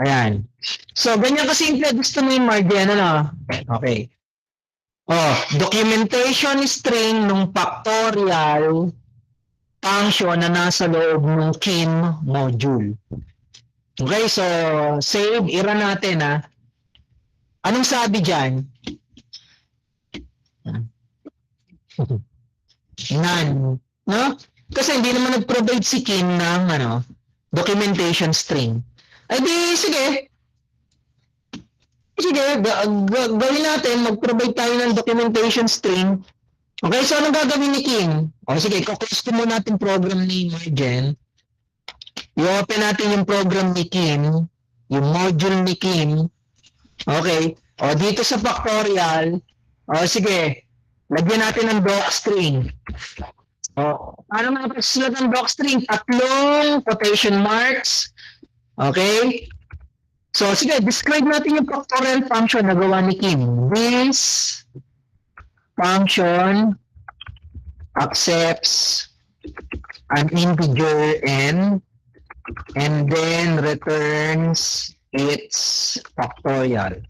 Ayan. So, ganyan kasimple gusto ni Marjen, Okay. Documentation string ng factorial function na nasa loob ng Kim module. Okay, so, save, i-run natin, Anong sabi dyan? None. Kasi hindi naman nag-provide si Kim ng documentation string. Ay di, sige. Gawin natin, mag-provide tayo ng documentation string. Okay, so anong gagawin ni Kim? Sige, kukus ko muna natin program ni Marjen. I-open natin yung program ni Kim, yung module ni Kim. Okay. Dito sa factorial, sige, lagyan natin ng docstring. Paano nga pagsulat ng docstring? 3 quotation marks. Okay. So, sige, describe natin yung factorial function na gawa ni Kim. This function accepts an integer n and then returns its factorial.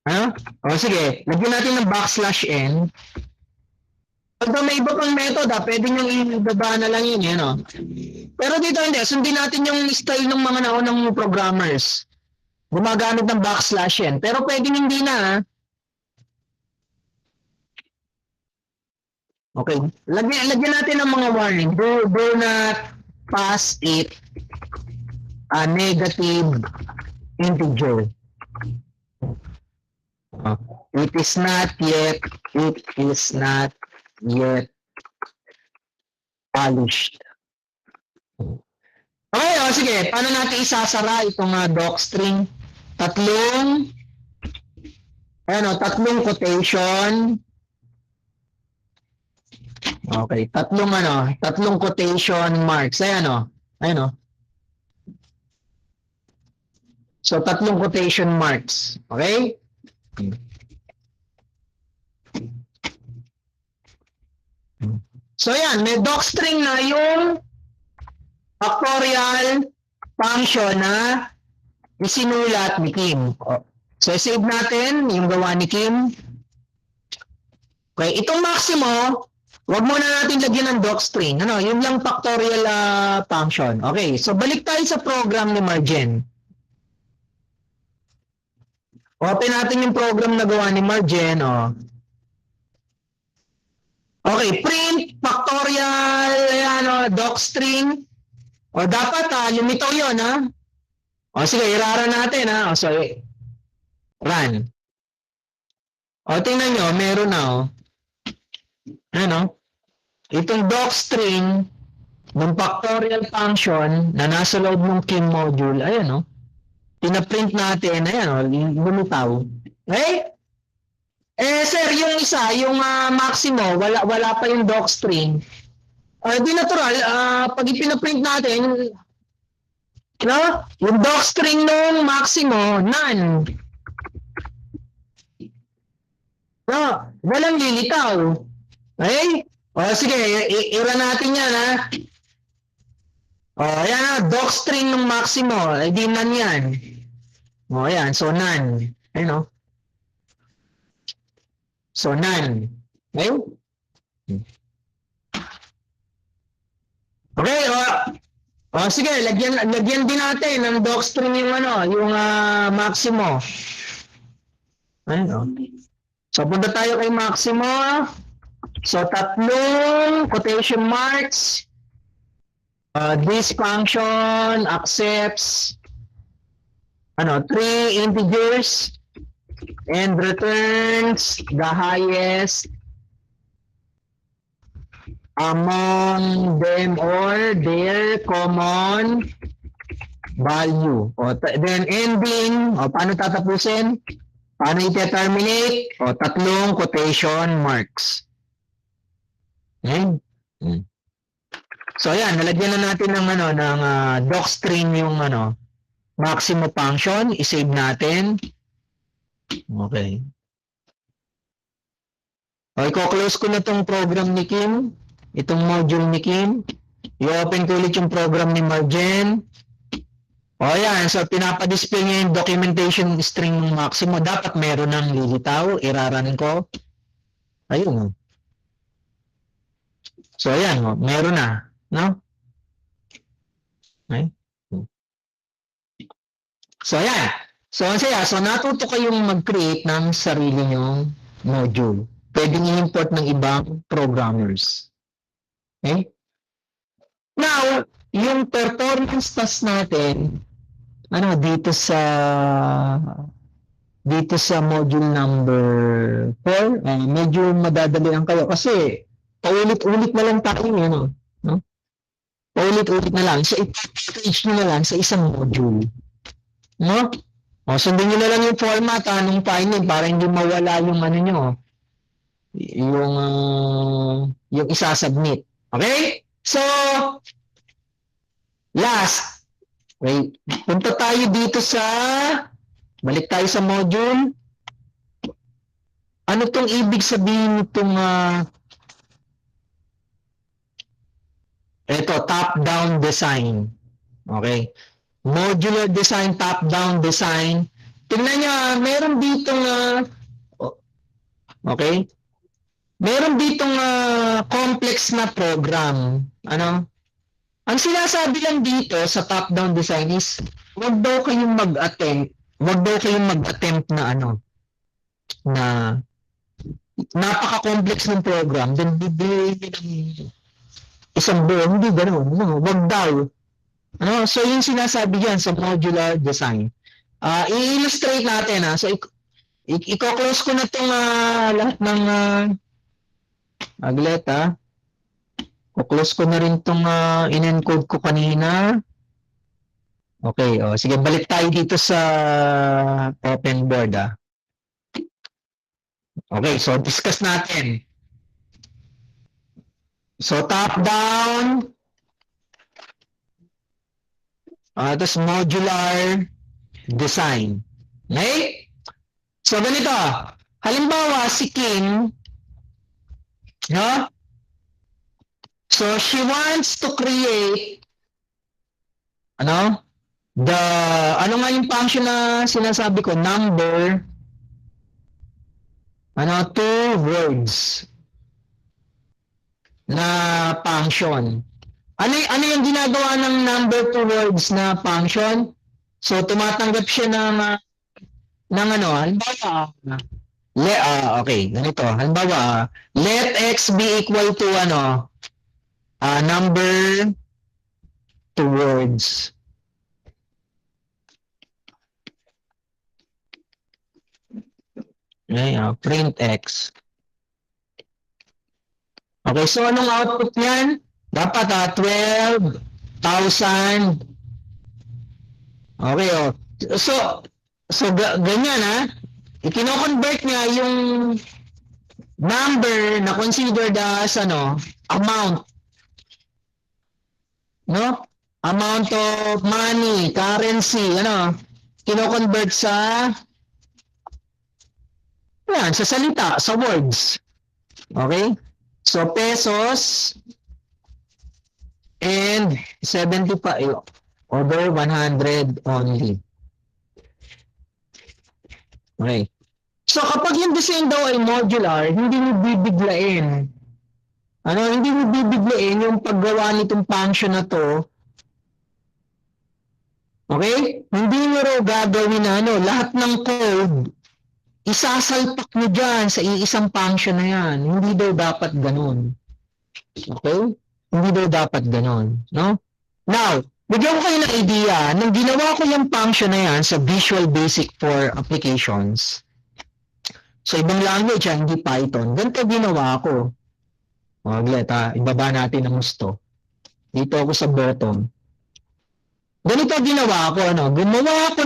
Ha? O sige, lagyan natin ng backslash n. Although may iba pang method, pwede nyo ibaba na lang yun, no? Pero dito hindi, sundin natin yung style ng mga naunang programmers. Gumagamit ng backslash n. Pero pwede hindi na, ha? Okay, lagyan natin ng mga warning. Do not pass it a negative integer. It is not yet polished. Okay, sige. Paano natin isasara itong docstring? Tatlong quotation. Okay, tatlong quotation marks. Ayan. So, tatlong quotation marks. Okay? So yan, may docstring na yung factorial function na isinulat ni Kim. So save natin yung gawa ni Kim. Okay, itong maximo, wag muna natin lagyan ng docstring. Yun lang factorial function. Okay, so balik tayo sa program ni Marjen. Open natin yung program na gawa ni Marjen. Okay, print, factorial, docstring. Dapat, lumitaw yun, ha? Sige, irara natin, ha? So, run. Tingnan nyo, meron na, itong docstring ng factorial function na nasa loob ng Kim module, ayan, pinaprint natin, ayan, lumitaw. Okay? Sir, yung isa, yung maximo, wala pa yung docstring. Di natural, pag ipinaprint natin, yung docstring ng maximo, none. Walang lilitaw. Okay? Sige, ira natin yan, ha? Ayan, docstring ng maximo, di none yan. Ayan, so none. Ayun, So, none. Okay? Okay, sige, lagyan din natin ng docstring yung maximo. Ayun, So, punta tayo kay maximo. So, tatlong quotation marks. This function accepts 3 integers and returns the highest among them or their common value. Then ending, paano tatapusin? Paano i-terminate? Tatlong quotation marks. Okay? So ayan, nalagyan na natin ng docstring yung maximo function, i-save natin. Okay. I-close ko na itong program ni Kim, itong module ni Kim. I-open ko ulit yung program ni Marjen. Ayan, so pinapadisplay niya yung documentation string ng maximo. Dapat meron ng lilitaw, iraran ko. Ayun. So ayan, meron na, no? Okay. So ayan. So natuto kayong mag-create ng sarili nyong module. Pwede i-import ng ibang programmers. Okay? Now, yung performance test natin, dito sa module number 4, medyo madadalian kayo kasi paulit-ulit na lang tayo, no? Paulit-ulit na lang. So, i-package nyo na lang sa isang module. No? Sundin nyo na lang yung format ng file para hindi mawala yung yung isasubmit. Okay? So, last. Okay. Punta tayo dito sa, balik tayo sa module. Ano tong ibig sabihin nitong, ito, top-down design. Okay. Modular design, top-down design. Tingnan nyo, meron ditong, okay. Meron ditong complex na program. Ano? Ang sinasabi lang dito sa top-down design is, wag daw kayong mag-attempt na na napaka-complex ng program, then bibili ng isang buo, hindi ganoon. No, wag daw. Ano? So, yung sinasabi yan sa modular design. I-illustrate natin. So, i-close ko na itong lahat ng aglet. I-close ko na rin itong in-encode ko kanina. Okay. Sige, balik tayo dito sa open board. Okay, so discuss natin. So, top-down. Tapos modular design. Okay? So, ganito. Halimbawa, si Kim, no? So, she wants to create, ano nga yung function na sinasabi ko? Number, two words na function. Ano yung ginagawa ng number two words na function? So, tumatanggap siya ng halimbawa, okay, ganito. Halimbawa, let x be equal to number two words. Okay, print x. Okay, so anong output niyan? Dapat 12,000. Okay, So ganyan i-convert niya yung number na considered as amount. No? Amount of money, currency, kino-convert sa salita, sa words. Okay? So pesos and 75 over 100 only. Okay. So kapag yung design daw ay modular, hindi mo bibiglain. Hindi mo bibiglain yung paggawa nitong function na to. Okay? Hindi mo raw gagawin lahat ng code, isasalpak mo dyan sa iisang function na yan. Hindi daw dapat ganun. Okay? Hindi daw dapat ganun. No? Now, bigyan ko kayo ng idea. Nang ginawa ko yung function na yan sa Visual Basic for applications, so ibang language hindi Python, ganito ginawa ko. Aglet ibaba natin ang gusto. Dito ako sa bottom. Ganito ginawa ko, gumawa ako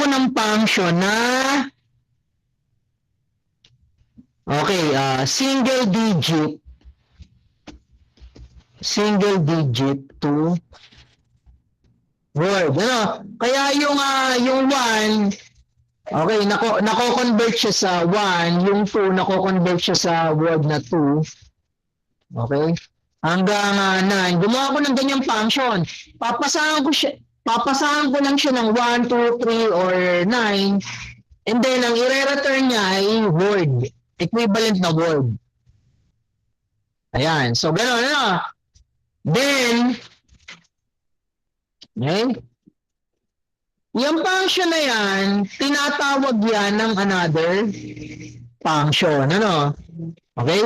ng function na single digit to word. Kaya yung 1, okay, nako-convert siya sa 1, yung 2 nako-convert siya sa word na 2. Okay? Hanggang 9. Gumawa ko ng ganyang function. Papasahan ko lang siya ng 1, 2, 3, or 9. And then, ang i-return niya ay word. Equivalent na word. Ayan. So, gano'n. Then, okay? Yung function na yan, tinatawag yan ng another function. Okay?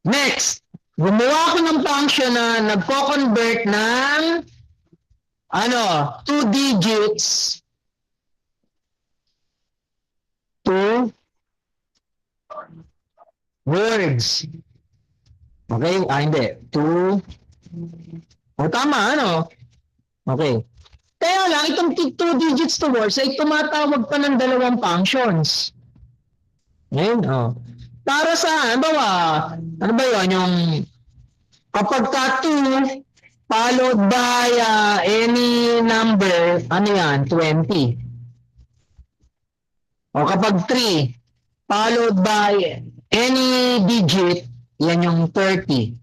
Next, gumawa ko ng function na nagko-convert ng 2 digits to words. Okay? Hindi. Tama, Okay. Kaya lang, itong 2 digits to words ay tumatawag pa ng dalawang functions. Ngayon, para sa, ano ba yun, yung kapag ka 2, followed by any number, ano yan, 20. O kapag 3, followed by any digit, yan yung 30.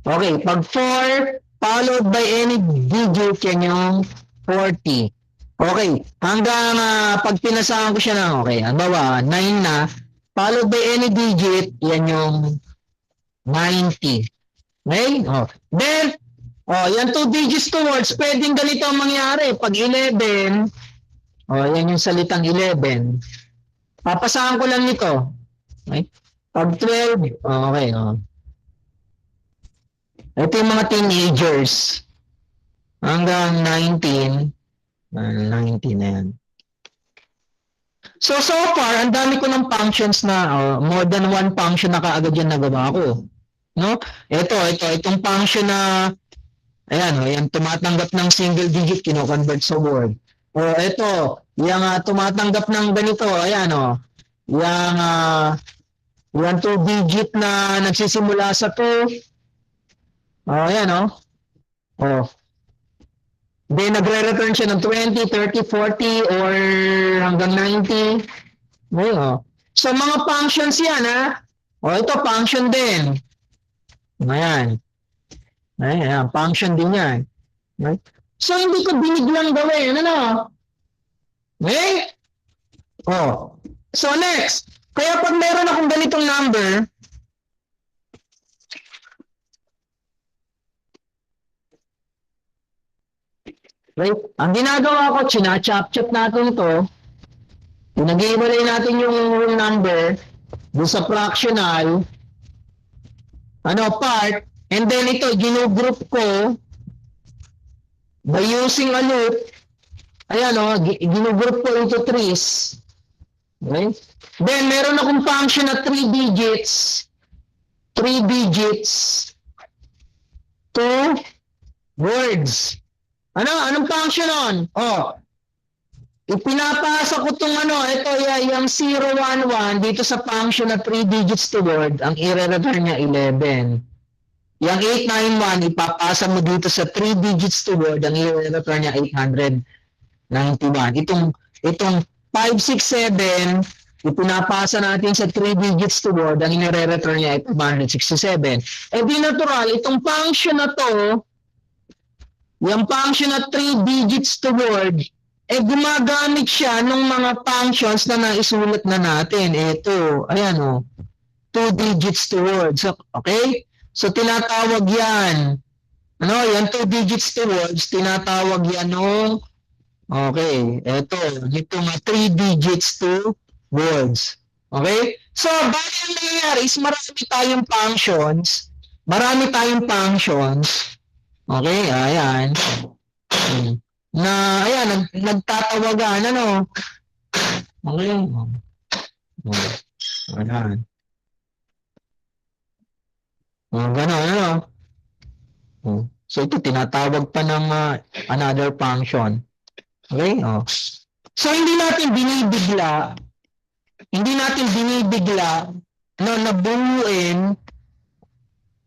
Okay, pag 4, followed by any digit, yan yung 40. Okay, hanggang pag pinasahan ko siya ng, okay, halimbawa, 9 na, followed by any digit, yan yung 90. Okay? Oh. Then, yan 2 digits towards, pwedeng ganito ang mangyari. Pag 11, yan yung salitang 11. Papasahan ko lang nito. Okay? Pag 12, okay. Ito yung mga teenagers. Hanggang 19. 19 na yan. So far, ang dami ko ng functions na, more than one function na kaagad yan nagawa ko. No? Itong function na, ayan, tumatanggap ng single digit, kino-convert sa word. Ito, yung tumatanggap ng ganito, ayan, yung 2 digit na nagsisimula sa 2. Ayan, Then, nagre-return siya ng 20, 30, 40, or hanggang 90. Okay, So, mga functions yan, ito, function din. Ayan. Ayan, function din yan. Okay? So, hindi ko biniglang gawin. Okay? So, next. Kaya pag meron akong ganitong number, right? Ang ginagawa ko, china-chop-chop natin ito. Pinag-iwalay natin yung number doon sa fractional part, and then ito, ginugroup ko by using a loop. Ayan, ginugroup ko into 3s. Okay? Then, meron akong function na 3 digits. 3 digits. 2 words. Anong function nun? Ipinapasa ko itong ito, yung 011 dito sa function na 3 digits to word, ang i-return niya 11. Yung 891, ipapasa mo dito sa 3 digits to word, ang i-return niya 891. Itong 567, ipinapasa natin sa 3 digits to word, ang i-return niya 867. Di natural, itong function na to, yung function na 3 digits to word, gumagamit siya ng mga functions na naisulat na natin. Ito, ayan 2 digits to words. Okay? So, tinatawag yan. Yan 2 digits to words, tinatawag yan okay, ito, itong 3 digits to words. Okay? So, bali ang nangyayari is marami tayong functions. Okay, ayan. Ayan, nagtatawagan, Okay. Ayan. Gano'n, So, ito, tinatawag pa ng another function. Okay, So, hindi natin binibigla na buuin,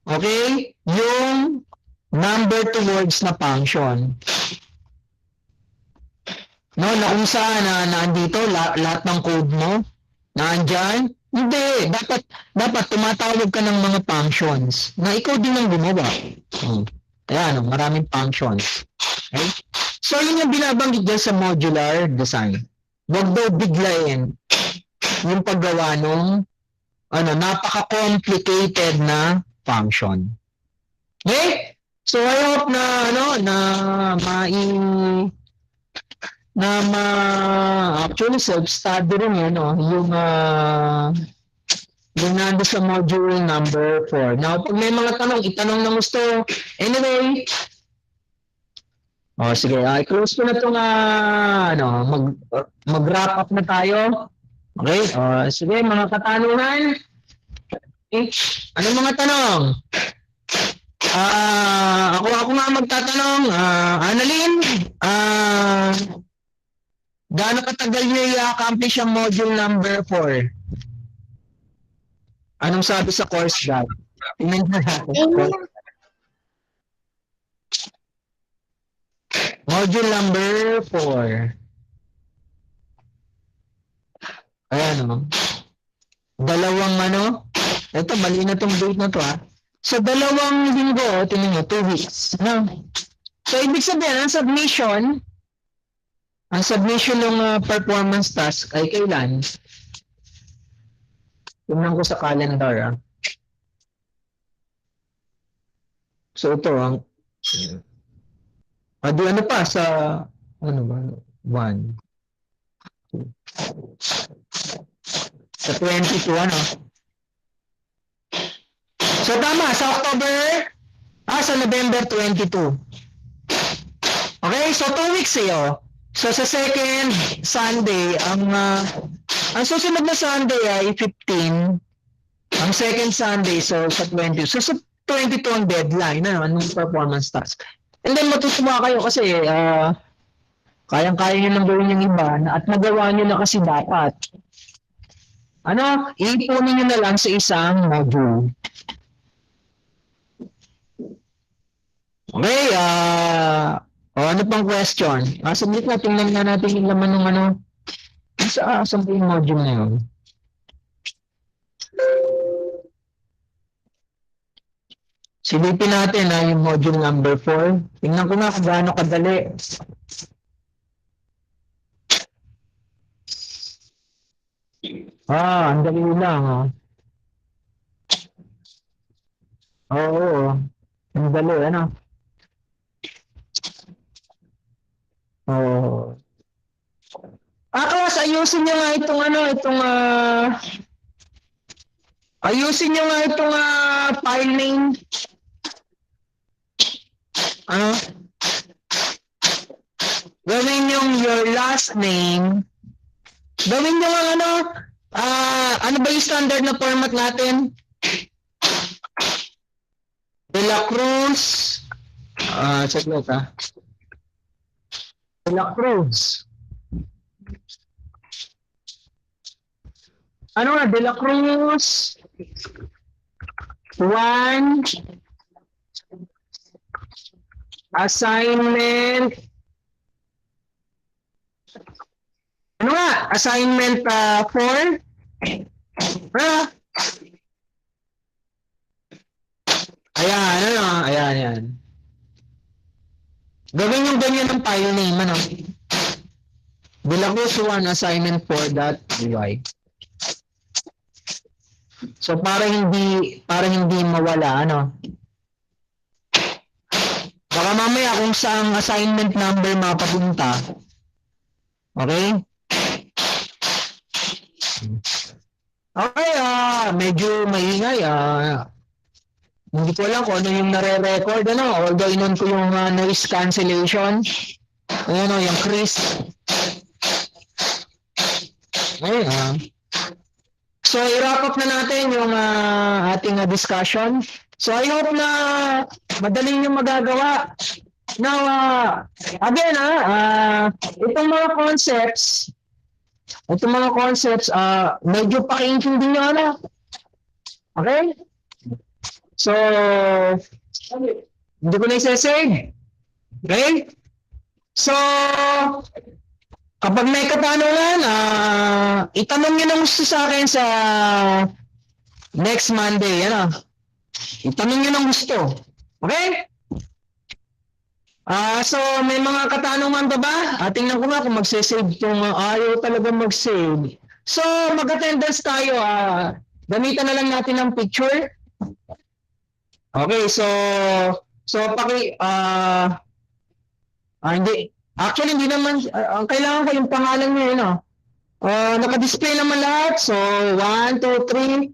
okay, yung number towards na function. Na kung saan nandito lahat ng code mo, nandyan. Hindi, dapat tumatawag ka ng mga functions na ikaw din ang gumawa. Ayan, maraming functions. Okay? So, yun yung binabanggit dyan sa modular design. Huwag daw biglayin yung paggawa ng napaka-complicated na function. Okay? So, I hope actually self-study rin yung nando sa module number 4. Now, pag may mga tanong, itanong na gusto. Anyway, sige, i-close ko na itong mag-wrap up na tayo. Okay, sige, mga katanungan. Anong mga tanong? Ako nga magtatanong, Annalyn, gaano katagal niyo i-accomplish ang module number 4? Anong sabi sa course guide? Tingnan na natin. Module number 4. Ayan o. Dalawang ito mali na tong date na to So dalawang linggo, tingnan nyo, 2 weeks. So ibig sabihin, ang submission ng performance task ay kailan? Tingnan ko sa calendar So ito di ano pa sa ano ba? 1 sa 22 So tama sa sa November 22. Okay, so 2 weeks So sa second Sunday ang susunod na Sunday ay 15. Ang second Sunday so sa 20. So sa 22 ang deadline ng performance task. And then matutuwa kayo kasi kayang-kaya nyo nang gawin yung iba at nagawa nyo na kasi dapat. Iipunin nyo na lang sa isang module. Okay, ano pang question? Saglit na, tingnan nga natin yung laman ng saan ba yung module na yun? Silipin natin yung module number 4. Tingnan ko nga kung gaano kadali. Ang dali lang Oo. Ang dali, Class, ayusin nyo nga itong file name. Gawin yung your last name. Gawin nyo ano ba yung standard na format natin? De La Cruz. Saglit De La Cruz. De La Cruz. 1. Assignment. Assignment 4. Ayan. Gawin yung ganyan ng file name, De La Cruz 1 assignment 4.py. So para hindi mawala, Baka mamaya kung saan assignment number mapapunta. Okay? Okay, medyo maingay, hindi ko alam kung ano yung nare-record, although inon ko yung noise cancellation. Yung Chris. So, i-wrap up na natin yung ating discussion. So, I hope na madaling yung magagawa. Now, again, itong mga concepts, medyo pakiintindi nyo, Okay? So, hindi ko na isa-save. Okay? So, kapag may katanungan, itanong nyo na gusto sa akin sa next Monday. Itanong nyo na gusto. Okay? So, may mga katanungan pa ba? Tingnan ko nga kung mag-save kung ayaw talaga mag-save. So, mag-attendance tayo. Gamitan na lang natin ng picture. Okay, so hindi. Actually, hindi naman, ang kailangan ko yung pangalan nyo, naka-display naman lahat. So, 1, 2, 3.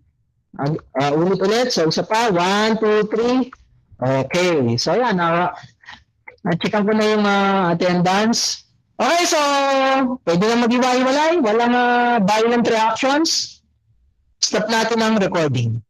Ulit. So, isa pa. 1, 2, 3. Okay. So, yan. Na-checkan ko na yung attendance. Okay, so, pwede na mag-iwalay. Walang violent reactions. Stop natin ang recording.